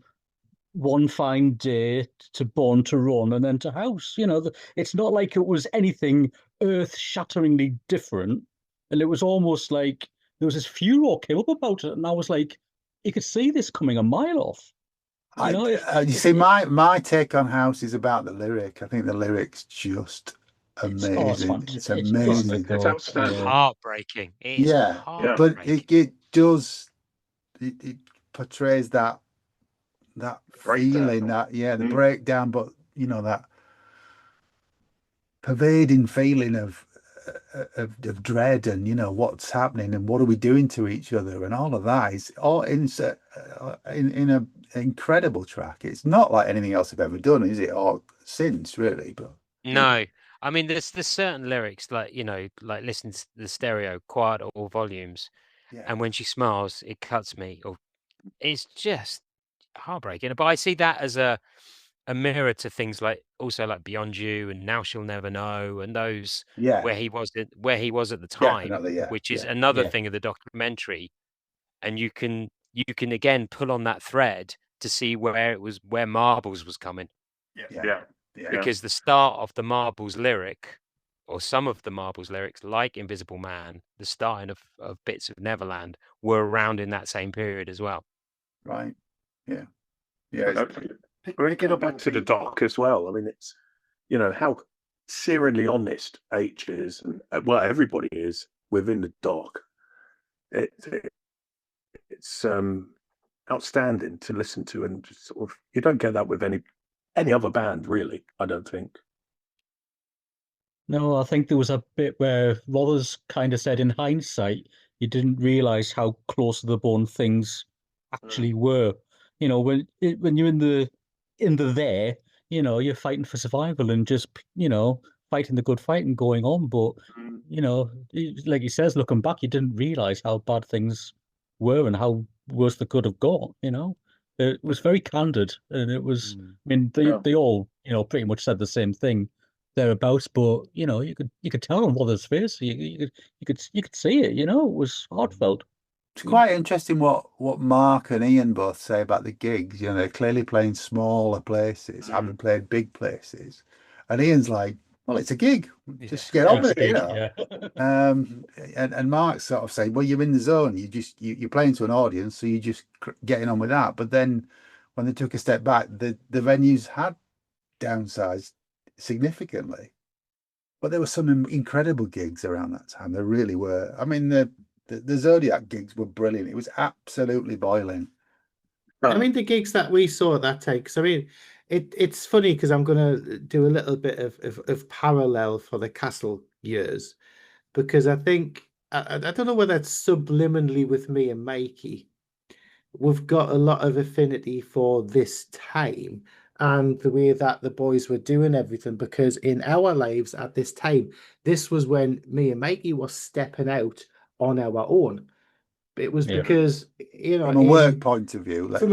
One Fine Day to Born to Run and then to House. You know, it's not like it was anything earth-shatteringly different. And it was almost like there was this furor came up about it, and I was like, you could see this coming a mile off. You see, my take on House is about the lyric. I think the lyric's just amazing. It's amazing. It's heartbreaking. It's but it does. It portrays that feeling, the breakdown, but you know, that pervading feeling of dread, and you know what's happening and what are we doing to each other, and all of that is all in an incredible track. It's not like anything else I've ever done, is it? Or since, really. But no, I mean, there's certain lyrics, like, you know, like listen to the stereo, quiet at all volumes, and when she smiles, it cuts me. Or it's just heartbreaking. But I see that as a mirror to things like also like Beyond You and Now She'll Never Know, and those where he was at the time, which is another thing of the documentary. And you can again pull on that thread to see where Marbles was coming. Because the start of the Marbles lyric, or some of the Marbles lyrics, like Invisible Man, the starting of Bits of Neverland, were around in that same period as well. Right. Yeah. Breaking up back to the doc as well. I mean, it's, you know, how serially honest H is, and well, everybody is within the doc. It's outstanding to listen to, and just sort of, you don't get that with any other band, really. I don't think. No, I think there was a bit where Rothers kind of said, in hindsight, you didn't realize how close to the bone things actually were. You know, when you're in the there, you know, you're fighting for survival and just, you know, fighting the good fight and going on. But, you know, like he says, looking back, you didn't realize how bad things were and how worse they could have got. You know, it was very candid, and it was. I mean, they all, you know, pretty much said the same thing thereabouts. But you know, you could tell on Rothers' face. You could see it. You know, it was heartfelt. It's quite interesting what Mark and Ian both say about the gigs. You know, they're clearly playing smaller places, haven't played big places. And Ian's like, well, it's a gig. Just get on with it, you know. And Mark's sort of saying, well, you're in the zone. You're playing to an audience, so you're just getting on with that. But then when they took a step back, the venues had downsized significantly. But there were some incredible gigs around that time. There really were. I mean, the Zodiac gigs were brilliant. It was absolutely boiling. I mean, the gigs that we saw at that time, because I mean, it's funny because I'm going to do a little bit of parallel for the Castle years, because I think, I don't know whether it's subliminally with me and Mikey, we've got a lot of affinity for this time and the way that the boys were doing everything, because in our lives at this time, this was when me and Mikey were stepping out on our own. It was because, you know, from a work point of view, like, for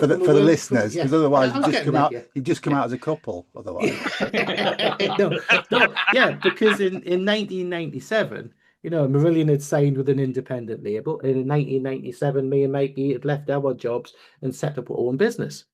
the listeners, because otherwise you just come out as a couple. Otherwise, because in 1997, you know, Marillion had signed with an independent label, and in 1997, me and Mikey had left our jobs and set up our own business.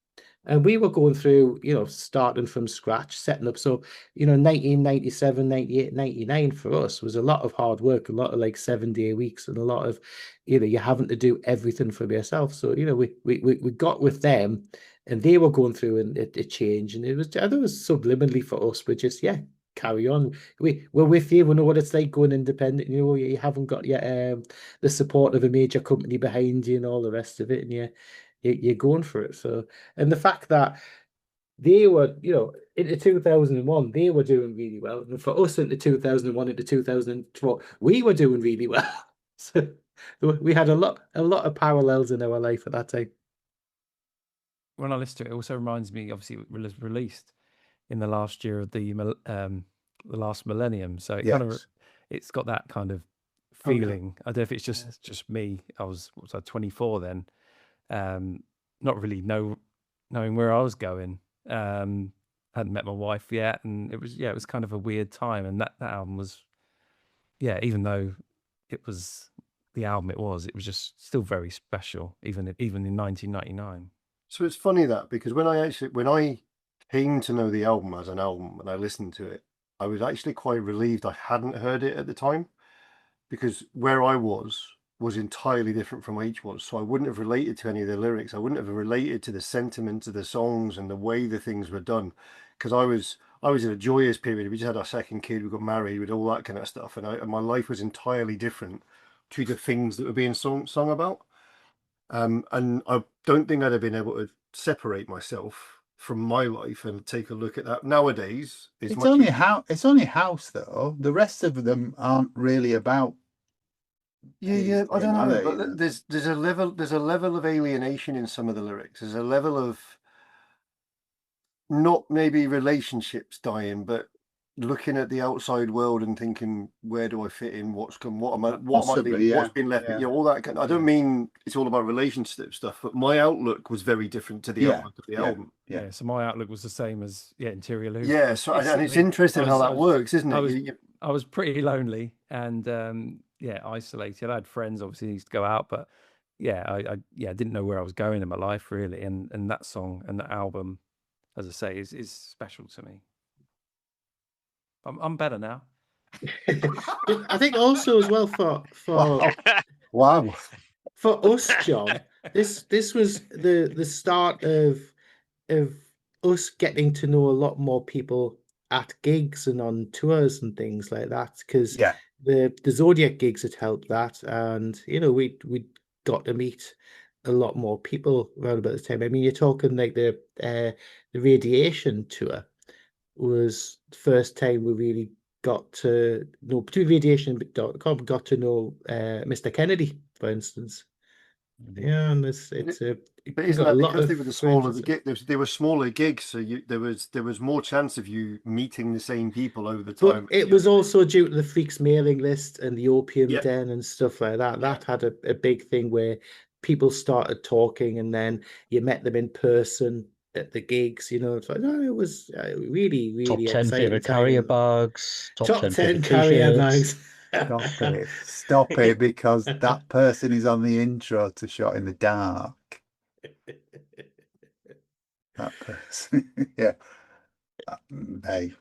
And we were going through, you know, starting from scratch, setting up. So, you know, 1997, 98, 99 for us was a lot of hard work, a lot of like 7-day weeks, and a lot of, you know, you're having to do everything for yourself. So, you know, we got with them, and they were going through a change. And it was, I think it was subliminally for us. We're just, carry on. We're with you. We know what it's like going independent. You know, you haven't got the support of a major company behind you and all the rest of it. And you're going for it. So, and the fact that they were, you know, into 2001, they were doing really well. And for us into 2001, into 2004, we were doing really well. So we had a lot of parallels in our life at that time. When I listen to it, it also reminds me, obviously, it was released in the last year of the last millennium. So it's got that kind of feeling. I don't know if it's just me. I was 24 then, not really knowing where I was going. Hadn't met my wife yet, and it was kind of a weird time. And that album was, even though it was the album it was just still very special, even in 1999. So it's funny that, because when I came to know the album as an album and I listened to it, I was actually quite relieved I hadn't heard it at the time, because where I was entirely different from where H was. So I wouldn't have related to any of the lyrics. I wouldn't have related to the sentiment of the songs and the way the things were done, because I was in a joyous period. We just had our second kid, we got married, with all that kind of stuff, and my life was entirely different to the things that were being sung about. And I don't think I'd have been able to separate myself from my life and take a look at that. Nowadays, it's only House though. The rest of them aren't really about. Yeah, I don't know. But there's a level of alienation in some of the lyrics. There's a level of not maybe relationships dying, but looking at the outside world and thinking, where do I fit in? What's been left? All that kind of, I don't mean it's all about relationship stuff, but my outlook was very different to the outlook of the album. Yeah, so my outlook was the same as Interior Lou. Yeah, so and it's interesting how that works, isn't it? I was pretty lonely and isolated. I had friends, obviously, used to go out, but I didn't know where I was going in my life really, and that song and that album, as I say, is special to me. I'm better now. I think also as well for wow. For us, John, this was the start of us getting to know a lot more people at gigs and on tours and things like that, because the Zodiac gigs had helped that, and we got to meet a lot more people around about the time. I mean, you're talking like the Radiation tour was the first time we really got to know, between Radiation.com, got to know Mr. Kennedy, for instance. Yeah, and it's but isn't that because they were the smaller they were smaller gigs, so there was more chance of you meeting the same people over the time. But it was also due to the Freaks mailing list and the Opium Den and stuff like that. That had a big thing where people started talking, and then you met them in person at the gigs. It's like, no, it was really, really top 10 favorite carrier bags, top 10 carrier bags. Stop it, because that person is on the intro to Shot in the Dark. That person. Hey,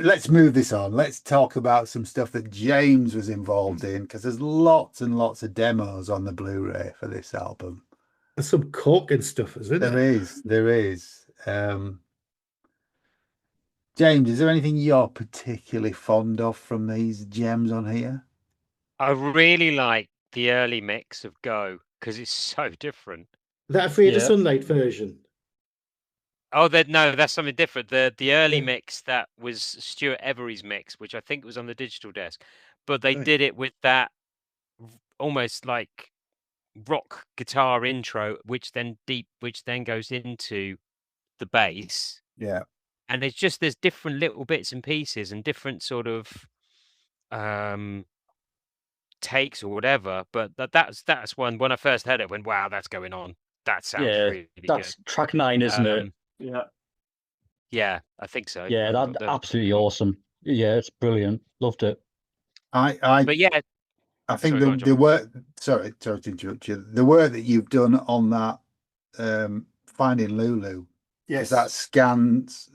let's move this on. Let's talk about some stuff that James was involved in, because there's lots and lots of demos on the Blu-ray for this album. There's some cork and stuff, isn't there? There is. James, is there anything you're particularly fond of from these gems on here? I really like the early mix of Go, because it's so different. That Afraid of Sunlight version? Oh, no, that's something different. The early mix, that was Stuart Every's mix, which I think was on the digital desk. But they did it with that almost like rock guitar intro, which then goes into the bass. Yeah. And there's different little bits and pieces and different sort of takes or whatever. But that's one, when I first heard it, I went, wow, that's going on. That sounds really that's good. track 9, isn't it? Yeah, I think so. Yeah, that's absolutely awesome. Yeah, it's brilliant. Loved it. I think the work. Sorry to interrupt you. The work that you've done on that Finding Lulu. Yes, that scans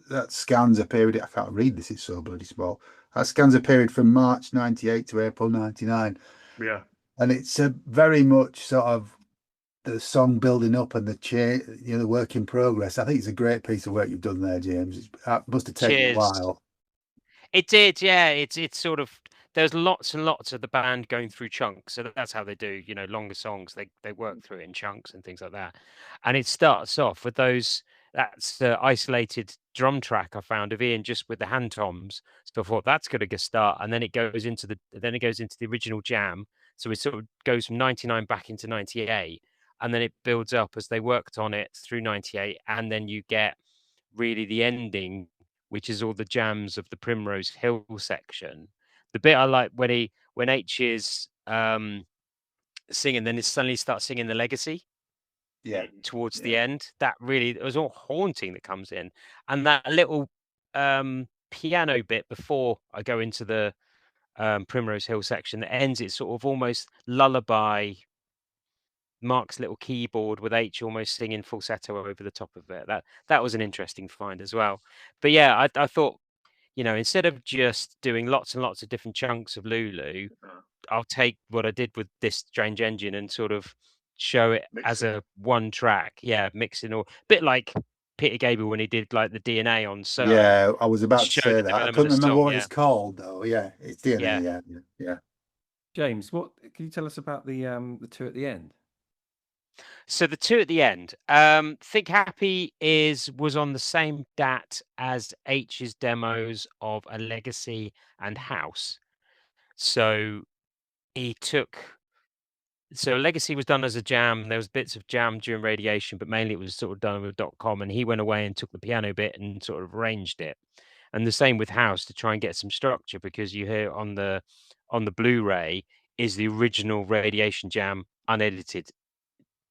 a period. I can't read this; it's so bloody small. That scans a period from March '98 to April '99. Yeah, and it's a very much sort of the song building up and the work in progress. I think it's a great piece of work you've done there, James. It must have taken a while. It did, yeah. It's sort of, there's lots and lots of the band going through chunks. So that's how they do, longer songs. They work through it in chunks and things like that. And it starts off with that's the isolated drum track I found of Ian just with the hand toms. So I thought that's going to start, and then it goes into the original jam. So it sort of goes from 99 back into 98. And then it builds up as they worked on it through 98. And then you get really the ending, which is all the jams of the Primrose Hill section. The bit I like when when H is singing, then it suddenly starts singing the Legacy. Yeah. Towards the end, that really, it was all haunting that comes in, and that little piano bit before I go into the Primrose Hill section that ends it sort of almost lullaby. Mark's little keyboard with H almost singing falsetto over the top of it. That was an interesting find as well. But yeah, I thought, instead of just doing lots and lots of different chunks of Lulu, I'll take what I did with this Strange Engine and sort of show it as a one track. Yeah, mixing all, bit like Peter Gabriel when he did like the DNA on Sir. Yeah, I was about to Show say the that. I development couldn't of the remember song, what yeah. it's called though. Yeah, it's DNA. Yeah. Yeah. James, what can you tell us about the two at the end? So the two at the end, Think Happy was on the same DAT as H's demos of A Legacy and House. So Legacy was done as a jam. There was bits of jam during Radiation, but mainly it was sort of done with .com. And he went away and took the piano bit and sort of arranged it. And the same with House to try and get some structure, because you hear on the Blu-ray is the original Radiation jam unedited.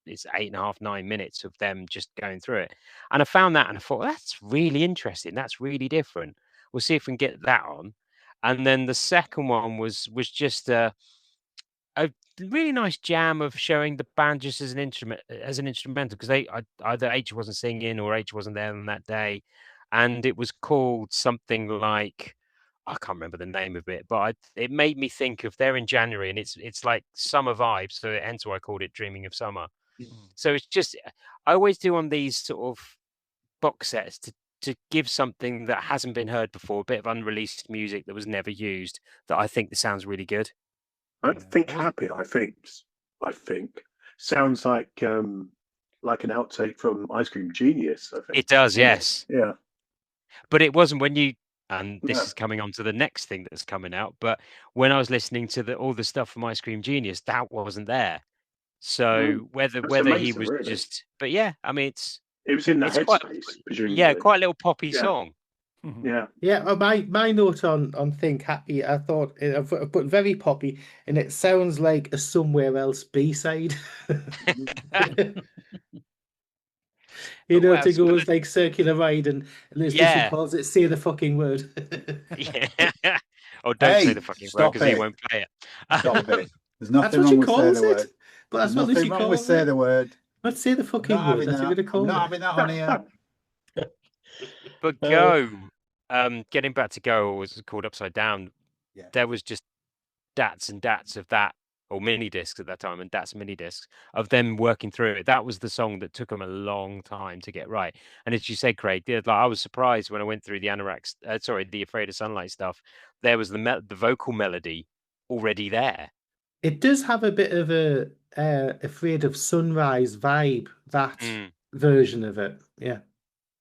It's 8.5, 9 minutes of them just going through it. And I found that and I thought, that's really interesting. That's really different. We'll see if we can get that on. And then the second one was just a really nice jam of showing the band just as an instrumental, because either H wasn't singing or H wasn't there on that day. And it was called something like, I can't remember the name of it, but it made me think of they're in January and it's like summer vibes. So hence why I called it Dreaming of Summer. So it's just, I always do on these sort of box sets to give something that hasn't been heard before, a bit of unreleased music that was never used, that I think sounds really good. I think Happy, I think sounds like an outtake from Ice Cream Genius, I think. It does, yes. Yeah. But it wasn't and this is coming on to the next thing that's coming out, but when I was listening to all the stuff from Ice Cream Genius, that wasn't there. So whether amazing, he was really. just, but yeah, I mean, it was in that headspace, presumably. Quite a little poppy song. Yeah. Yeah, my note on Think Happy, I thought, but very poppy, and it sounds like a Somewhere Else B-side. To go as like Circular Ride, and Liz calls it Say the Fucking Word. Yeah. Or don't say the fucking word, because he won't play it. Stop it. There's nothing wrong with say the word. But that's what Lucy calls it. Say the word. Let's say the fucking word. That's what we're going to call it. Not having that on here. But Go, getting back to Go, or was it called Upside Down? Yeah. There was just DATs and DATs of that, or mini discs at that time, and DATs mini discs of them working through it. That was the song that took them a long time to get right. And as you said, Craig, I was surprised when I went through the the Afraid of Sunlight stuff. There was the vocal melody already there. It does have a bit of a Afraid of Sunrise vibe, that version of it. Yeah.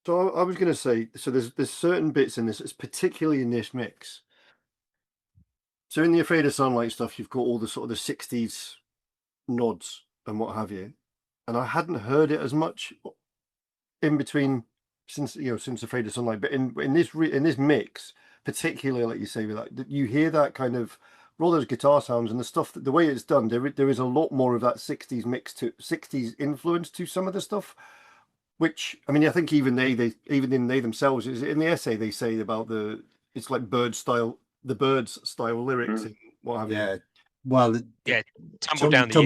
So I was going to say, so there's certain bits in this, it's particularly in this mix. So in the Afraid of Sunlight stuff, you've got all the sort of the 60s nods and what have you. And I hadn't heard it as much in between since Afraid of Sunlight. But in this mix, particularly like you say, with that, you hear that kind of all those guitar sounds and the stuff, the way it's done, there is a lot more of that 60s mix to 60s influence to some of the stuff. Which, I mean, I think even they themselves, in the essay they say about it's like Birds style lyrics and what have you. Yeah. Well, Tumble Down the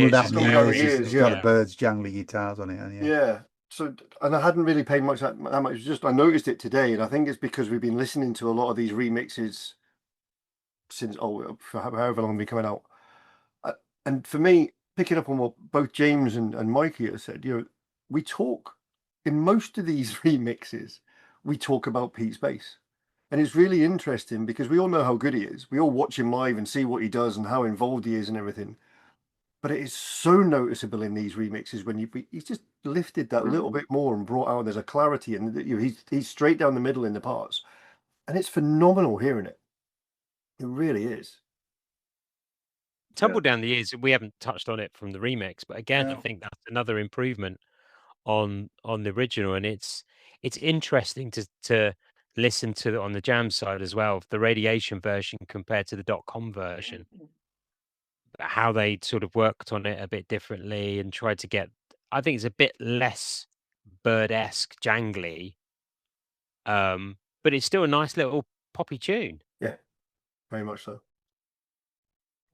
Years. It's got a Birds jangly guitars on it. Yeah. So, and I hadn't really paid much that much. Just I noticed it today, and I think it's because we've been listening to a lot of these remixes since for however long they've been coming out. And for me, picking up on what both James and Mikey have said, we talk in most of these remixes, we talk about Pete's bass. And it's really interesting because we all know how good he is. We all watch him live and see what he does and how involved he is and everything. But it is so noticeable in these remixes when he's just lifted that little bit more and brought out, there's a clarity, and he's straight down the middle in the parts. And it's phenomenal hearing it. It really is. Tumble Down the Years, we haven't touched on it from the remix, but again, I think that's another improvement on the original, and it's interesting to listen to on the jam side as well, the Radiation version compared to the .com version. how they sort of worked on it a bit differently and tried to get. I think it's a bit less Bird-esque, jangly, but it's still a nice little poppy tune. Yeah, very much so.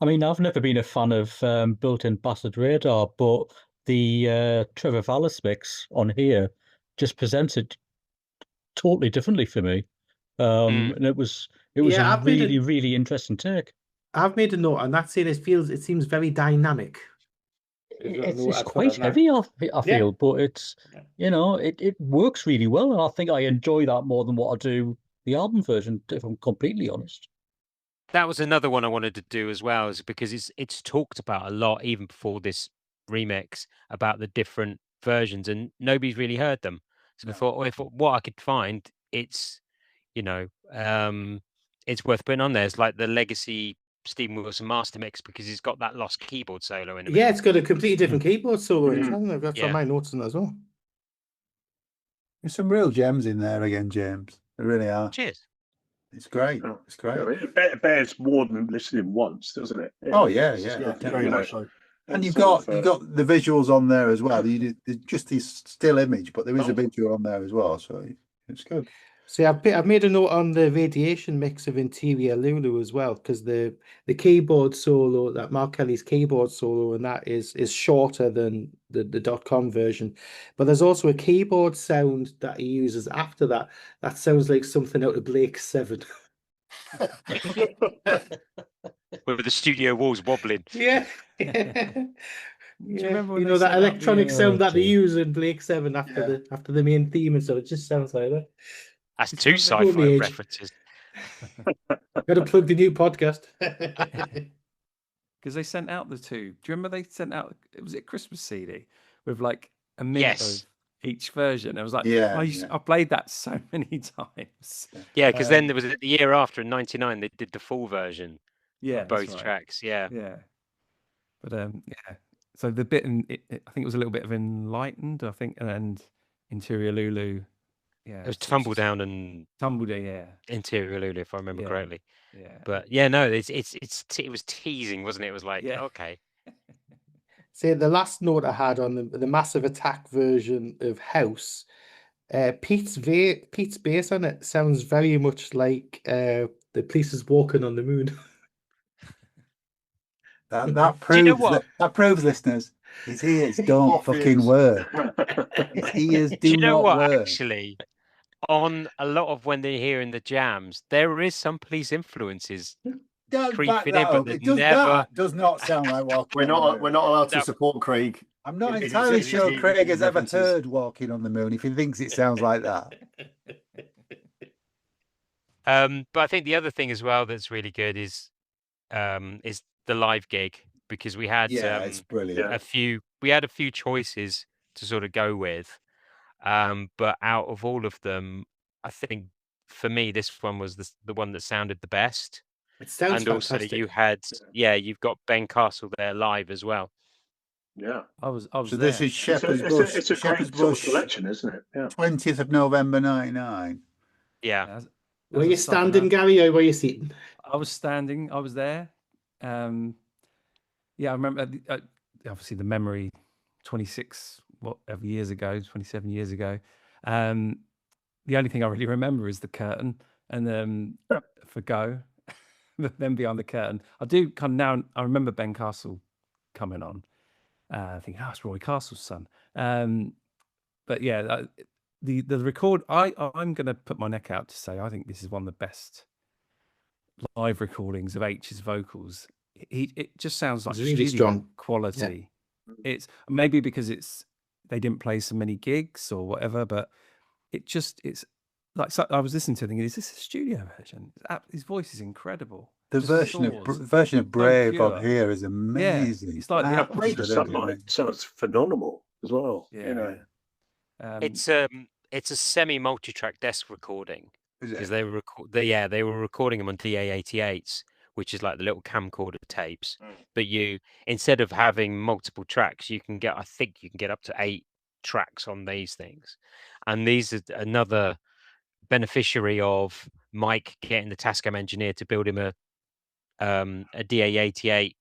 I mean, I've never been a fan of built-in bastard radar, but the Trevor Vallis mix on here just presented totally differently for me, and it was a really really interesting take. I've made a note on that saying it seems very dynamic. It's quite heavy, I feel, but it's it works really well, and I think I enjoy that more than what I do the album version, if I'm completely honest. That was another one I wanted to do as well, is because it's talked about a lot even before this remix about the different versions, and nobody's really heard them. So I thought, well, if what I could find, it's it's worth putting on there. It's like the Legacy Stephen Wilson master mix, because he's got that lost keyboard solo in it. Yeah, it's got a completely different keyboard solo in it, hasn't it? That's on my notes in as well. There's some real gems in there again, James. There really are. Cheers. It's great. It's great. It bears more than listening once, doesn't it? Oh yeah, very much so. And you've got the visuals on there as well. You just this still image, but there is a visual on there as well, so it's good. See, I've made a note on the Radiation mix of Interior Lulu as well, because the keyboard solo, that Mark Kelly's keyboard solo, and that is shorter than the .com version. But there's also a keyboard sound that he uses after that. That sounds like something out of Blake 7. With the studio walls wobbling. Yeah. Do you remember you know that electronic sound that they use in Blake 7 after the main theme and stuff? It just sounds like that. That's two sci-fi references. Got to plug the new podcast. Because they sent out the two. Do you remember they sent out? Was it Christmas CD with like a minute of each version? I was like, I played that so many times. Yeah, because then there was the year after in '99 they did the full version. Yeah, of both tracks. Yeah. But so the bit I think it was a little bit of Enlightened, I think, and Interior Lulu. Yeah, it was Tumble Down and Interior Lulu, if I remember correctly. Yeah, but no, it was teasing, wasn't it? It was like, okay. See, the last note I had on the Massive Attack version of House, Pete's bass on it sounds very much like The Police is Walking on the Moon. That proves that proves, listeners, his ears don't fucking work. His ears do not work. Actually, on a lot of when they're hearing the jams, there is some Police influences creeping in, but that does not sound like Walking. We're not allowed to support Craig. I'm not entirely sure Craig has ever heard Walking on the Moon if he thinks it sounds like that. But I think the other thing as well that's really good is the live gig, because we had it's brilliant. We had a few choices to sort of go with, but out of all of them, I think for me this one was the one that sounded the best. It sounds fantastic. Also you've got Ben Castle there live as well. Yeah, I was. So there. This is Shepherd's Bush. It's a Shepherd's Bush selection, isn't it? Yeah. 20th of November '99. Yeah. Were you standing, Gary, or were you sitting? I was standing. I was there. I remember. Obviously, the memory. 27 years ago. The only thing I really remember is the curtain, and for Go, then behind the curtain. I do kind of now. I remember Ben Castle coming on. I think it's Roy Castle's son. But yeah, the record. I'm going to put my neck out to say I think this is one of the best live recordings of H's vocals. It just sounds like really strong quality. Yeah. It's maybe because they didn't play so many gigs or whatever, but it's like, so I was listening to it thinking, is this a studio version? His voice is incredible. The version of Brave on here is amazing. Yeah, it's like the sunlight sounds phenomenal as well. Yeah, it's a semi-multi-track desk recording, because they were recording them on DA88s, which is like the little camcorder tapes. But instead of having multiple tracks, I think you can get up to 8 tracks on these things, and these are another beneficiary of Mike getting the Tascam engineer to build him a DA88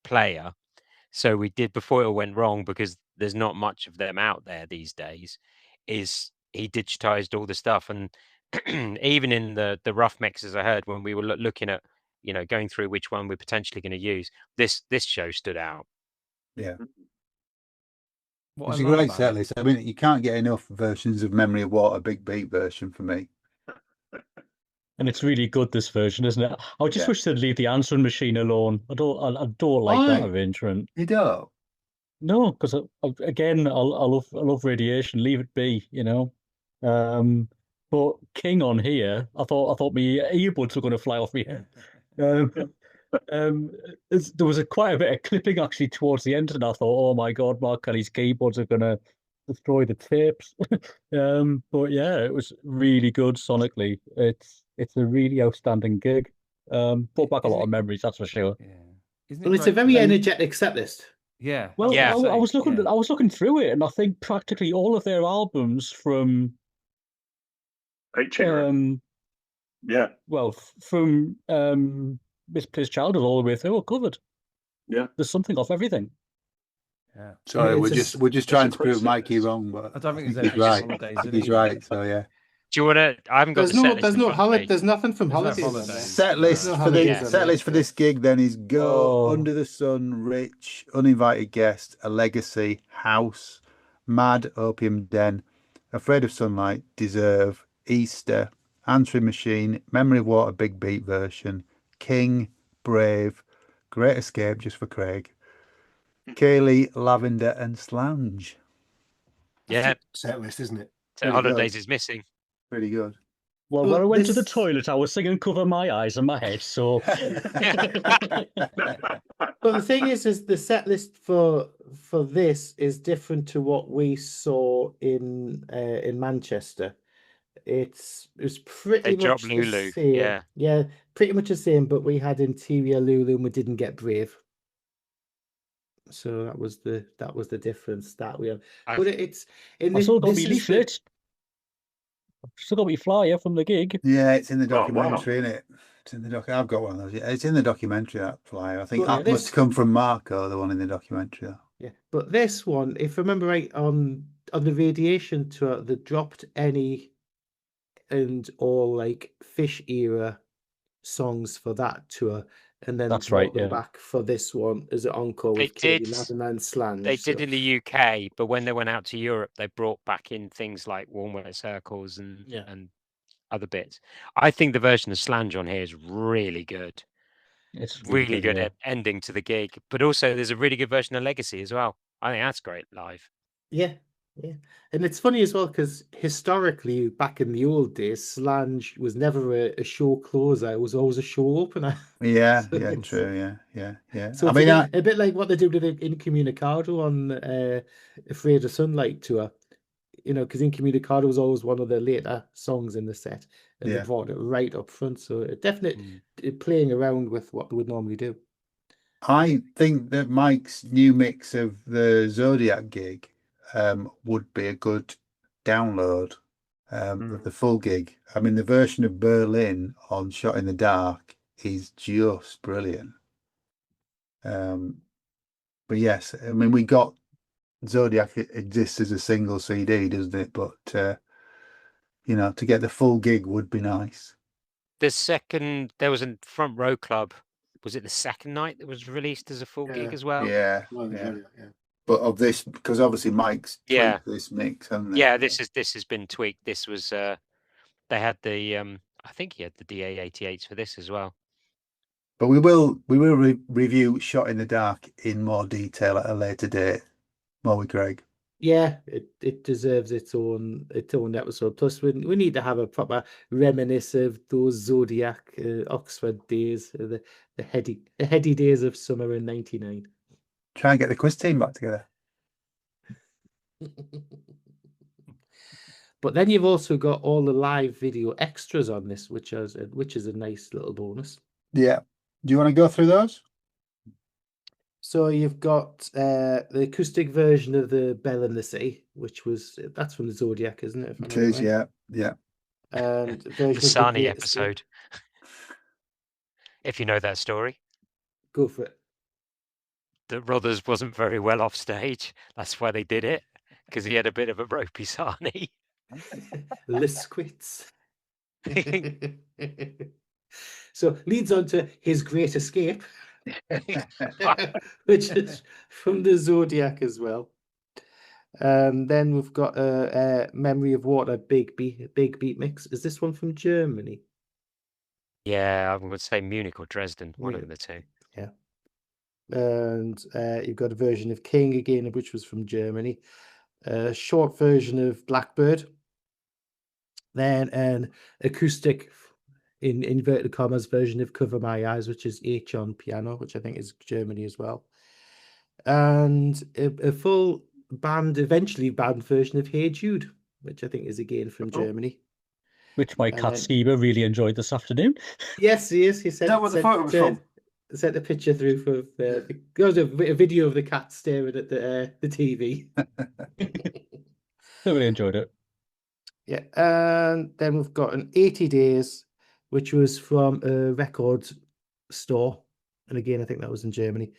player. So we did, before it all went wrong, because there's not much of them out there these days, is he digitized all the stuff. And even in the rough mixes I heard when we were looking at, going through which one we're potentially going to use, this show stood out. Yeah. What It's I a love great about set it- list. I mean, you can't get enough versions of Memory of Water, Big Beat version for me. And it's really good, this version, isn't it? I just wish they'd leave the answering machine alone. I don't like that arrangement. You don't? No, because again, I love Radiation. Leave it be, But King on here, I thought my earbuds were going to fly off me head. There was quite a bit of clipping actually towards the end, and I thought, oh my God, Mark Kelly's keyboards are going to destroy the tapes. But yeah, it was really good sonically. It's a really outstanding gig. Brought back a lot of memories, that's for sure. Yeah. Well, it's a very energetic set list. Yeah. Well, Yeah. I was looking through it, and I think practically all of their albums from yeah, well, from Misplaced Childhood all the way through are covered. Yeah, there's something off everything. Yeah. Sorry, It's we're just trying to prove crazy Mikey list. wrong, but I don't think he's there's any right. holidays. I think he's right. So yeah. Do you want to? I haven't got There's the set no, list there's in no front of holiday. me. There's nothing from There's no holidays. on holidays. there. Set list No for holidays the on set there. list for this gig then is Go, Oh. Under the Sun, Rich, Uninvited Guest, A Legacy, House, Mad, Opium Den, Afraid of Sunlight, Deserve, Easter, Answering Machine, Memory of Water, Big Beat version, King, Brave, Great Escape, just for Craig, Kaylee, Lavender, and Slange. Yeah, Set list, isn't it? so Pretty holidays good. is missing. Pretty good. Well, Well, when I went to the this- toilet, I was singing Cover My Eyes and My Head, so... But the thing is the set list for this is different to what we saw in Manchester. It's pretty They much dropped the Lulu, same. yeah. Pretty much the same. But we had Interior Lulu, and we didn't get Brave. So that was the difference that we have. But it's in I this. still got This me is the, leaflet. Still got me flyer from the gig. Yeah, it's in the Oh, wow. documentary, isn't it? It's in the doc. I've got one of those. Yeah, it's in the documentary, that flyer. I think Well, that this- must come from Marco, the one in the documentary. Yeah, but this one, if I remember right, on the Radiation tour, they dropped any and all like Fish era songs for that tour, and then That's brought right, them yeah. back for this one as an encore They with Katie did- Lavin and Slange. They so- did in the UK, but when they went out to Europe, they brought back in things like Warm Wet Circles and other bits. I think the version of Slange on here is really good. It's Really good yeah. ending to the gig. But also there's a really good version of Legacy as well. I think that's great live. Yeah, and it's funny as well because historically, back in the old days, Slange was never a show closer; it was always a show opener. Yeah, So yeah, it's- true. Yeah. So I it's mean, a bit like what they did with Incommunicado on Afraid of Sunlight tour. Because Incommunicado was always one of the later songs in the set, and they brought it right up front. So it definitely playing around with what they would normally do. I think that Mike's new mix of the Zodiac gig would be a good download of the full gig. I mean, the version of Berlin on Shot in the Dark is just brilliant. But yes, I mean, we got Zodiac exists as a single CD, doesn't it? But to get the full gig would be nice. There was a Front Row Club. Was it the second night that was released as a full gig as well? Yeah. Yeah. But of this, because obviously Mike's tweaked this mix, hasn't he? Yeah, this has been tweaked. This was they had the I think he had the DA88s for this as well. But we will review Shot in the Dark in more detail at a later date, won't we, Craig? Yeah, it deserves its own episode. Plus, we need to have a proper reminisce of those Zodiac Oxford days, the heady days of summer in '99. Try and get the quiz team back together. But then you've also got all the live video extras on this, which is a nice little bonus. Yeah. Do you want to go through those? So you've got the acoustic version of the Bell in the Sea, that's from the Zodiac, isn't it? It is, yeah. And The Sani episode. If you know that story. Go for it. that Ruthers wasn't very well off stage. That's why they did it, because he had a bit of a ropey sarnie. Lisquits. So leads on to his great escape, which is from the Zodiac as well. Then we've got a Memory of Water big beat mix. Is this one from Germany? Yeah, I would say Munich or Dresden, one of the two. Yeah. And you've got a version of King again, which was from Germany. A short version of Blackbird. Then an acoustic, in inverted commas, version of Cover My Eyes, which is H on piano, which I think is Germany as well. And a full band, eventually band version of Hey Jude, which I think is again from Germany. Which my cat Skiba really enjoyed this afternoon. Yes, he is. He said, Is that what the photo was from? Sent a picture through for a video of the cat staring at the TV. I really enjoyed it. Yeah, and then we've got an 80 Days, which was from a record store, and again I think that was in Germany.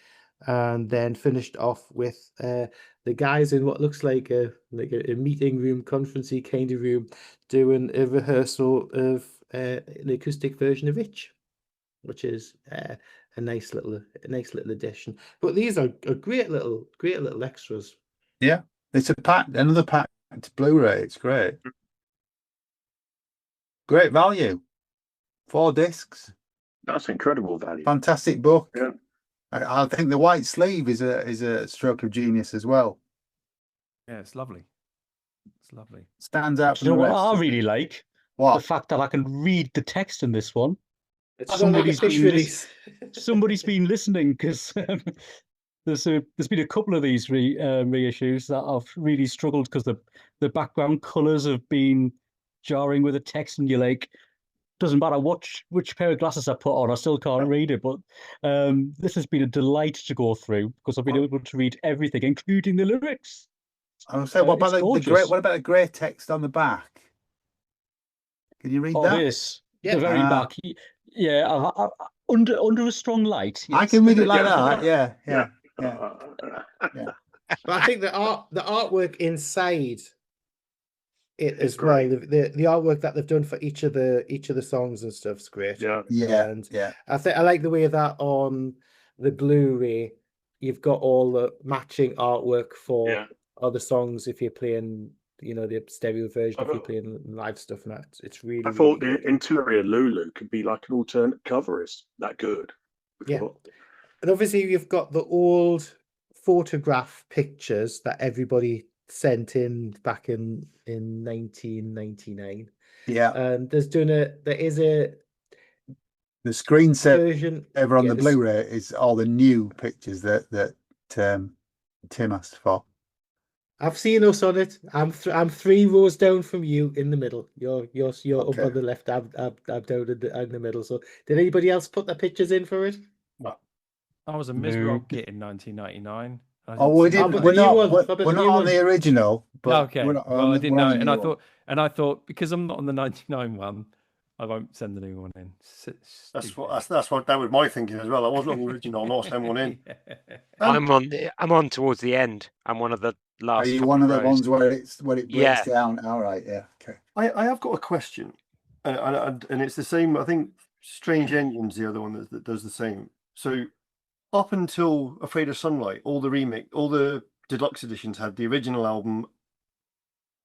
And then finished off with the guys in what looks like a meeting room, conferencey kind of room, doing a rehearsal of an acoustic version of Itch, which is a nice little addition. But these are great little extras. Yeah, it's another packed Blu-ray. It's great. Great value. 4 discs. That's incredible value. Fantastic book. Yeah. I think the white sleeve is a stroke of genius as well. Yeah, it's lovely. It's lovely. Stands out. You know what I really like? What? The fact that I can read the text in this one. It's somebody's been listening, because there's been a couple of these reissues that I've really struggled because the background colours have been jarring with the text, and you're like, doesn't matter which pair of glasses I put on, I still can't read it. But this has been a delight to go through, because I've been able to read everything, including the lyrics. I was saying, what about the grey text on the back? Can you read that? This, the very back. Yeah, under a strong light. Yes. I can read it like that. Yeah. But I think the artwork inside it as well. The artwork that they've done for each of the songs and stuff's great. Yeah. I think I like the way that on the Blu-ray you've got all the matching artwork for other songs if you're playing, the stereo version, if you're playing live stuff and that. It's really. I thought really the interior Lulu could be like an alternate cover. It's that good. Yeah, and obviously you've got the old photograph pictures that everybody sent in back in 1999. Yeah, and the screen version over on the Blu-ray is all the new pictures that Tim asked for. I've seen us on it. I'm 3 rows down from you in the middle. You're up on the left. I'm down in the middle. So did anybody else put their pictures in for it? No. I was a miserable git in 1999. We didn't. We're not on the original. But okay. I didn't know, and I thought because I'm not on the 99 one, I won't send the new one in. That's what that was my thinking as well. I wasn't on the original. I'm not sending one in. I'm on towards the end. I'm one of the last. Are you one of the ones where it breaks down? All right, yeah, okay. I have got a question, and it's the same. I think Strange Engine's the other one that does the same. So up until Afraid of Sunlight, all the deluxe editions had the original album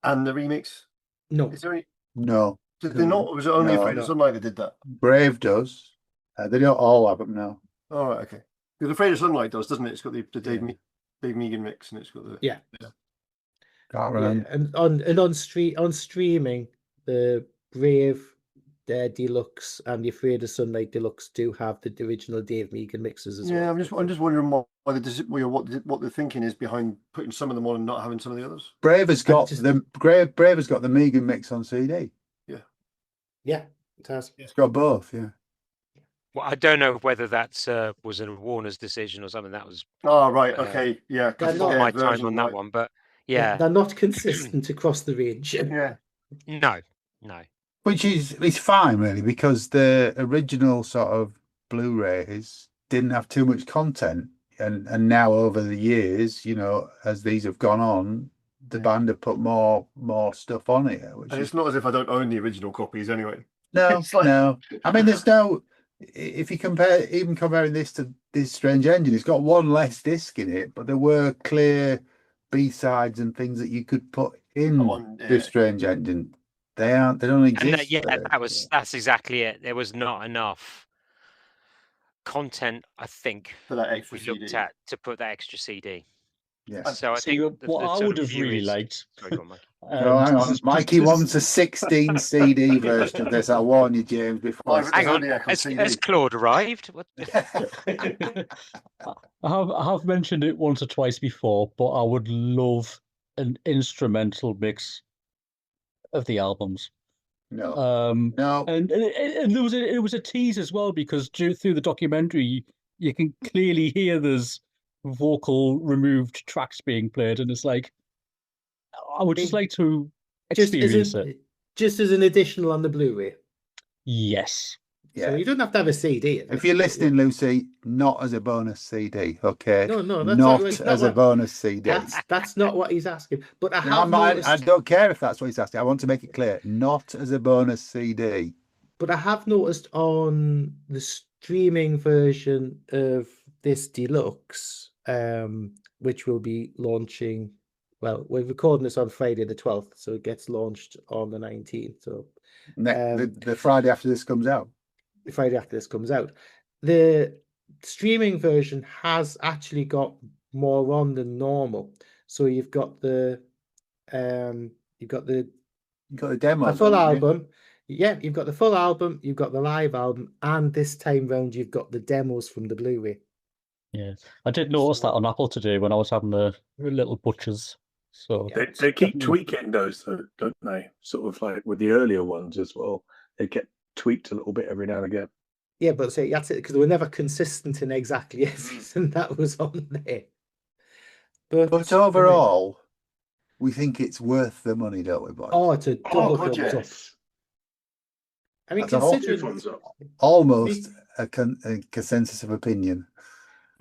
and the remix. No, is there any? No. Did they not? Or was it only Afraid of Sunlight that did that? Brave does. They don't all have them now. All right, okay. Because Afraid of Sunlight does, doesn't it? It's got the Dave Meegan mix, and it's got the Can't remember. And on streaming, the Brave Deluxe and the Afraid of Sunlight Deluxe do have the original Dave Meegan mixes as well. Yeah, I'm just wondering what the thinking is behind putting some of them on and not having some of the others. Brave has got the Meegan mix on CD. Yeah, it has. It's got both. Yeah. Well, I don't know whether that's was a Warner's decision or something. That was. Oh right, okay, yeah. Not my time on that one, but yeah, they're not consistent across the range. Yeah. No. Which is fine really, because the original sort of Blu-rays didn't have too much content. and now over the years, you know, as these have gone on, the band have put more stuff on it. And it's not as if I don't own the original copies anyway. No, no. I mean, there's no. If you comparing this to this Strange Engine, it's got one less disc in it, but there were clear B-sides and things that you could put in this Strange Engine. They don't exist. That's exactly it. There was not enough content, I think, for that if we looked at to put that extra CD. Yeah. So I think what I would have really liked. Sorry, go on, Mikey. Hang on. Mikey wants a 16 CD version of this. I warn you, James. Before hang on, has Claude arrived? What? I have mentioned it once or twice before, but I would love an instrumental mix of the albums. No. And it was a tease as well, because through the documentary you can clearly hear there's vocal removed tracks being played, and it's like, I would just like to experience it. Just as an additional on the Blu-ray. Yes. Yeah. So you don't have to have a CD. If you're listening, Lucy, not as a bonus CD, okay? No, that's not as a bonus CD. That's not what he's asking. But I don't care if that's what he's asking. I want to make it clear, not as a bonus CD. But I have noticed on the streaming version of this Deluxe, which will be launching. Well, we're recording this on Friday the 12th, so it gets launched on the 19th. So the Friday after this comes out. The Friday after this comes out, the streaming version has actually got more on than normal. So you've got the demo, the full album. Yeah, you've got the full album, you've got the live album, and this time round you've got the demos from the Blu-ray. Yeah, I did notice that on Apple today when I was having the little butchers. So they keep tweaking those, don't they? Sort of like with the earlier ones as well. They get tweaked a little bit every now and again. Yeah, but that's it, because they were never consistent in exactly everything that was on there. But overall, we think it's worth the money, don't we, boys? Oh, it's a double thumbs up. I mean, considering almost a consensus of opinion.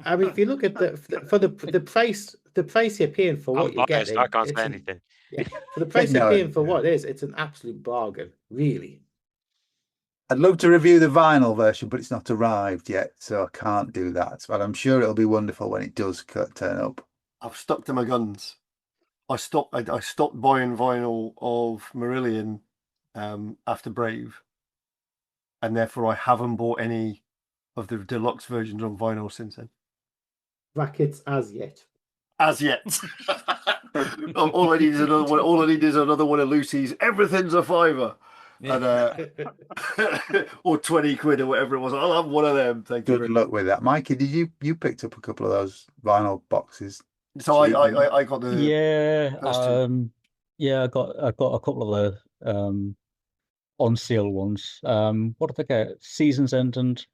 I mean, if you look at the price you're paying for what you're getting, I can't say anything. Yeah, for the price you're paying for what it is, it's an absolute bargain, really. I'd love to review the vinyl version, but it's not arrived yet, so I can't do that. But I'm sure it'll be wonderful when it does turn up. I've stuck to my guns. I stopped buying vinyl of Marillion after Brave, and therefore I haven't bought any of the deluxe versions on vinyl since then. Brackets as yet. As yet. All I need is another one. All I need is another one of Lucy's. Everything's a $5. Yeah. And, or 20 quid or whatever it was. I'll have one of them. Thank you. Good luck with that, Mikey. Did you picked up a couple of those vinyl boxes? So I got the I got a couple of the on sale ones. What did I get? Season's End and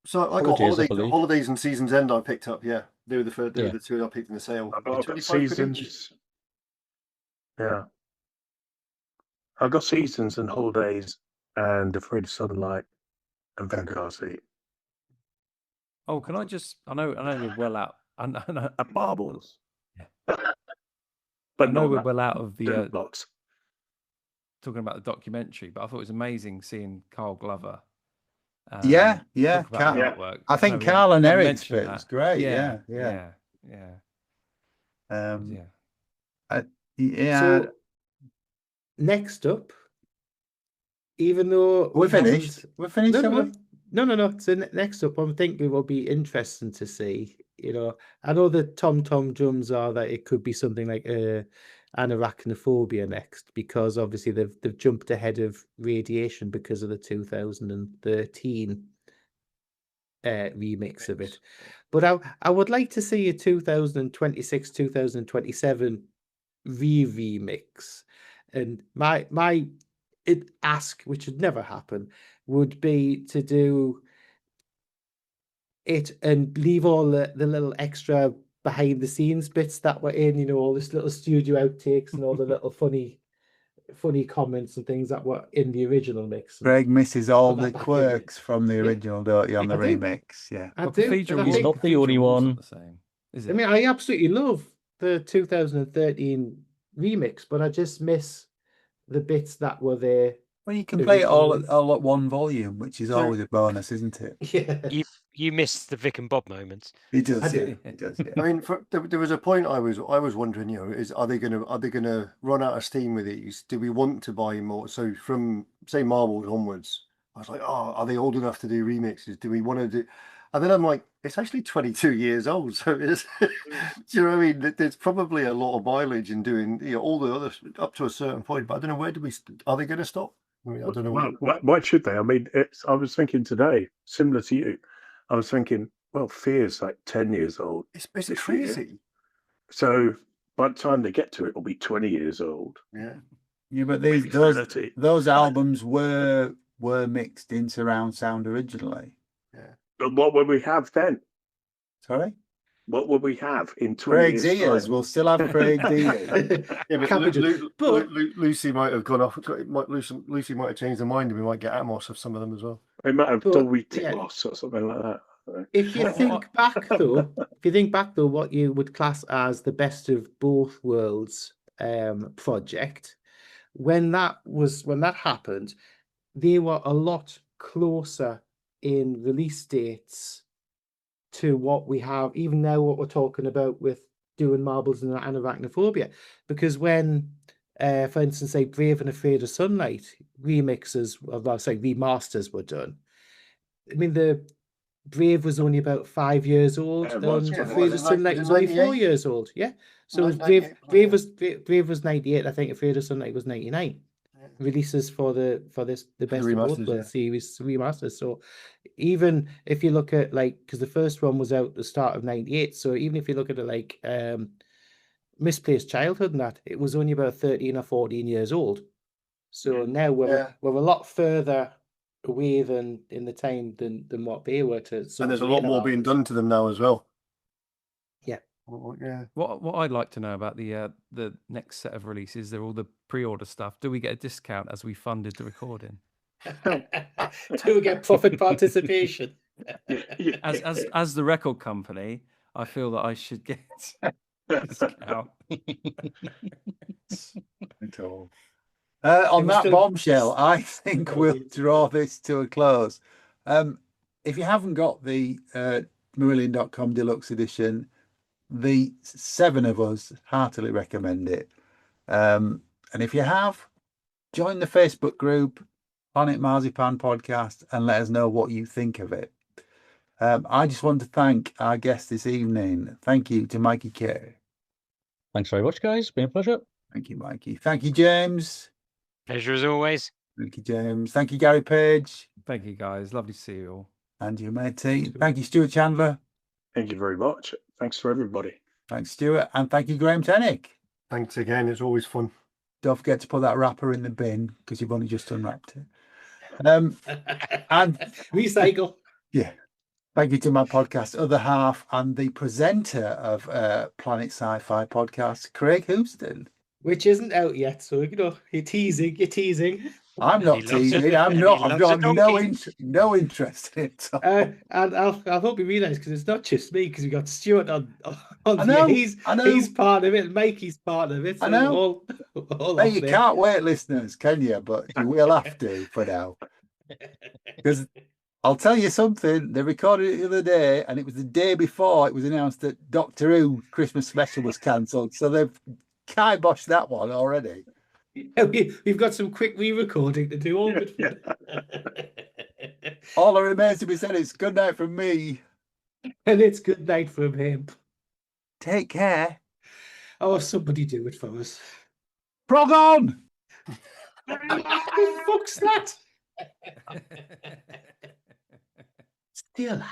so I got holidays and Season's End. I picked up. Yeah, they were the two I picked in the sale. I got Seasons. Yeah. I got Seasons and Holidays and Afraid of Sunlight and Vanguard Seat. Oh, can I just? I know we're well out. I know Marbles. Yeah. But I know we're well out of the blocks. Talking about the documentary, but I thought it was amazing seeing Carl Glover. Yeah. Artwork. I think Carl and Eric's bit was great. Yeah. So, next up, even though we're finished, No. So next up, I'm thinking it will be interesting to see. You know, I know the Tom drums are that it could be something like Anarachnophobia next, because obviously they've jumped ahead of Radiation because of the 2013 remix of it. But I would like to see a 2026, 2027 remix, and my ask, which would never happen, would be to do it and leave all the little extra behind the scenes bits that were in, you know, all this little studio outtakes and all the little funny funny comments and things that were in the original mix. Craig misses all the that back in quirks from the original, don't you, on the I do. remix? Yeah. I Well, do. Cathedral but I He's think- not the only one. The same, is I it? mean, I absolutely love the 2013 remix, but I just miss the bits that were there. Well, you can play it Originally. all at one volume, which is So- always a bonus, isn't it? Yeah. You missed the Vic and Bob moments. He does, I yeah. do. He does, yeah. I mean, there was a point I was wondering, you know, are they gonna run out of steam with these? Do we want to buy more? So from say Marbles onwards, I was like, oh, are they old enough to do remixes? Do we want to do? And then I'm like, it's actually 22 years old, so it's. Do you know what I mean? There's probably a lot of mileage in doing, you know, all the others up to a certain point, but I don't know where do we? Are they going to stop? I mean, I don't know. Why should they? I mean, I was thinking today, similar to you. I was thinking, well, Fear's like 10 years old. It's this year. crazy. So by the time they get to it, it'll be 20 years old. Yeah. Yeah, but Maybe 30. those albums were mixed in surround sound originally. But what will we have then? Sorry? What will we have in 20 Craig's years' ears. time? We'll still have Craig's ears. Yeah, but, Capital. But- Lucy might have gone off. Lucy might have changed her mind, and we might get Amos of some of them as well. They might have But, Dolby yeah. Loss or something like that. If you think back though, what you would class as the best of both worlds project, when that happened, they were a lot closer in release dates to what we have even now, what we're talking about with doing Marbles and Arachnophobia. Because when for instance, say Brave and Afraid of Sunlight remixes, remasters were done, I mean, the Brave was only about 5 years old, Yeah, it and was, yeah. Afraid of Sunlight was only 4 98? years old. Yeah. So Like Brave 98, Brave was 98, I think Afraid of Sunlight was 99. Releases for the best of both remasters, worlds yeah. series remasters. So even if you look at because the first one was out at the start of 98, so even if you look at it Misplaced Childhood and that, it was only about 13 or 14 years old. So now we're a lot further away than in the time than what they were to. And there's a lot more being done to them now as well. Yeah. Well, yeah. What I'd like to know about the next set of releases, they're all the pre-order stuff. Do we get a discount as we funded the recording? Do we get profit participation? As the record company, I feel that I should get a discount. At all. On that bombshell, I think we'll draw this to a close. If you haven't got the Marillion.com Deluxe Edition, the 7 of us heartily recommend it. And if you have, join the Facebook group, Planet Marzipan Podcast, and let us know what you think of it. I just want to thank our guest this evening. Thank you to Mikey K. Thanks very much, guys. Been a pleasure. Thank you, Mikey. Thank you, James. Pleasure as always. Thank you, James. Thank you, Gary Page. Thank you, guys. Lovely to see you all. And you, matey. Thank you, Stuart Chandler. Thank you very much. Thanks for everybody. Thanks, Stuart. And thank you, Graham Tennick. Thanks again. It's always fun. Don't forget to put that wrapper in the bin because you've only just unwrapped it. And recycle. Yeah. Thank you to my podcast other half and the presenter of Planet Sci-Fi Podcast, Craig Houston. Which isn't out yet, so you're teasing. I'm not teasing. I've got no interest in it. And I hope you realise, because it's not just me, because we got Stuart on I know, he's part of it, and Mikey's part of it. So I know. all You can't wait, listeners, can you? But you will have to for now. Because I'll tell you something, they recorded it the other day, and it was the day before it was announced that Doctor Who Christmas special was cancelled. So they've kiboshed that one already. We've got some quick re-recording to do. All good fun. All that remains to be said is good night from me. And it's good night from him. Take care. Oh, somebody do it for us. Prog on! Who the fuck's that? Stay alive.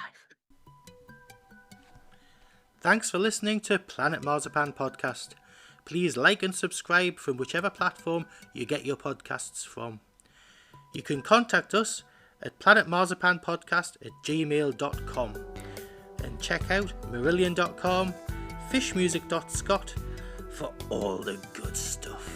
Thanks for listening to Planet Marzipan Podcast. Please like and subscribe from whichever platform you get your podcasts from. You can contact us at planetmarzipanpodcast@gmail.com and check out Marillion.com, fishmusic.scot for all the good stuff.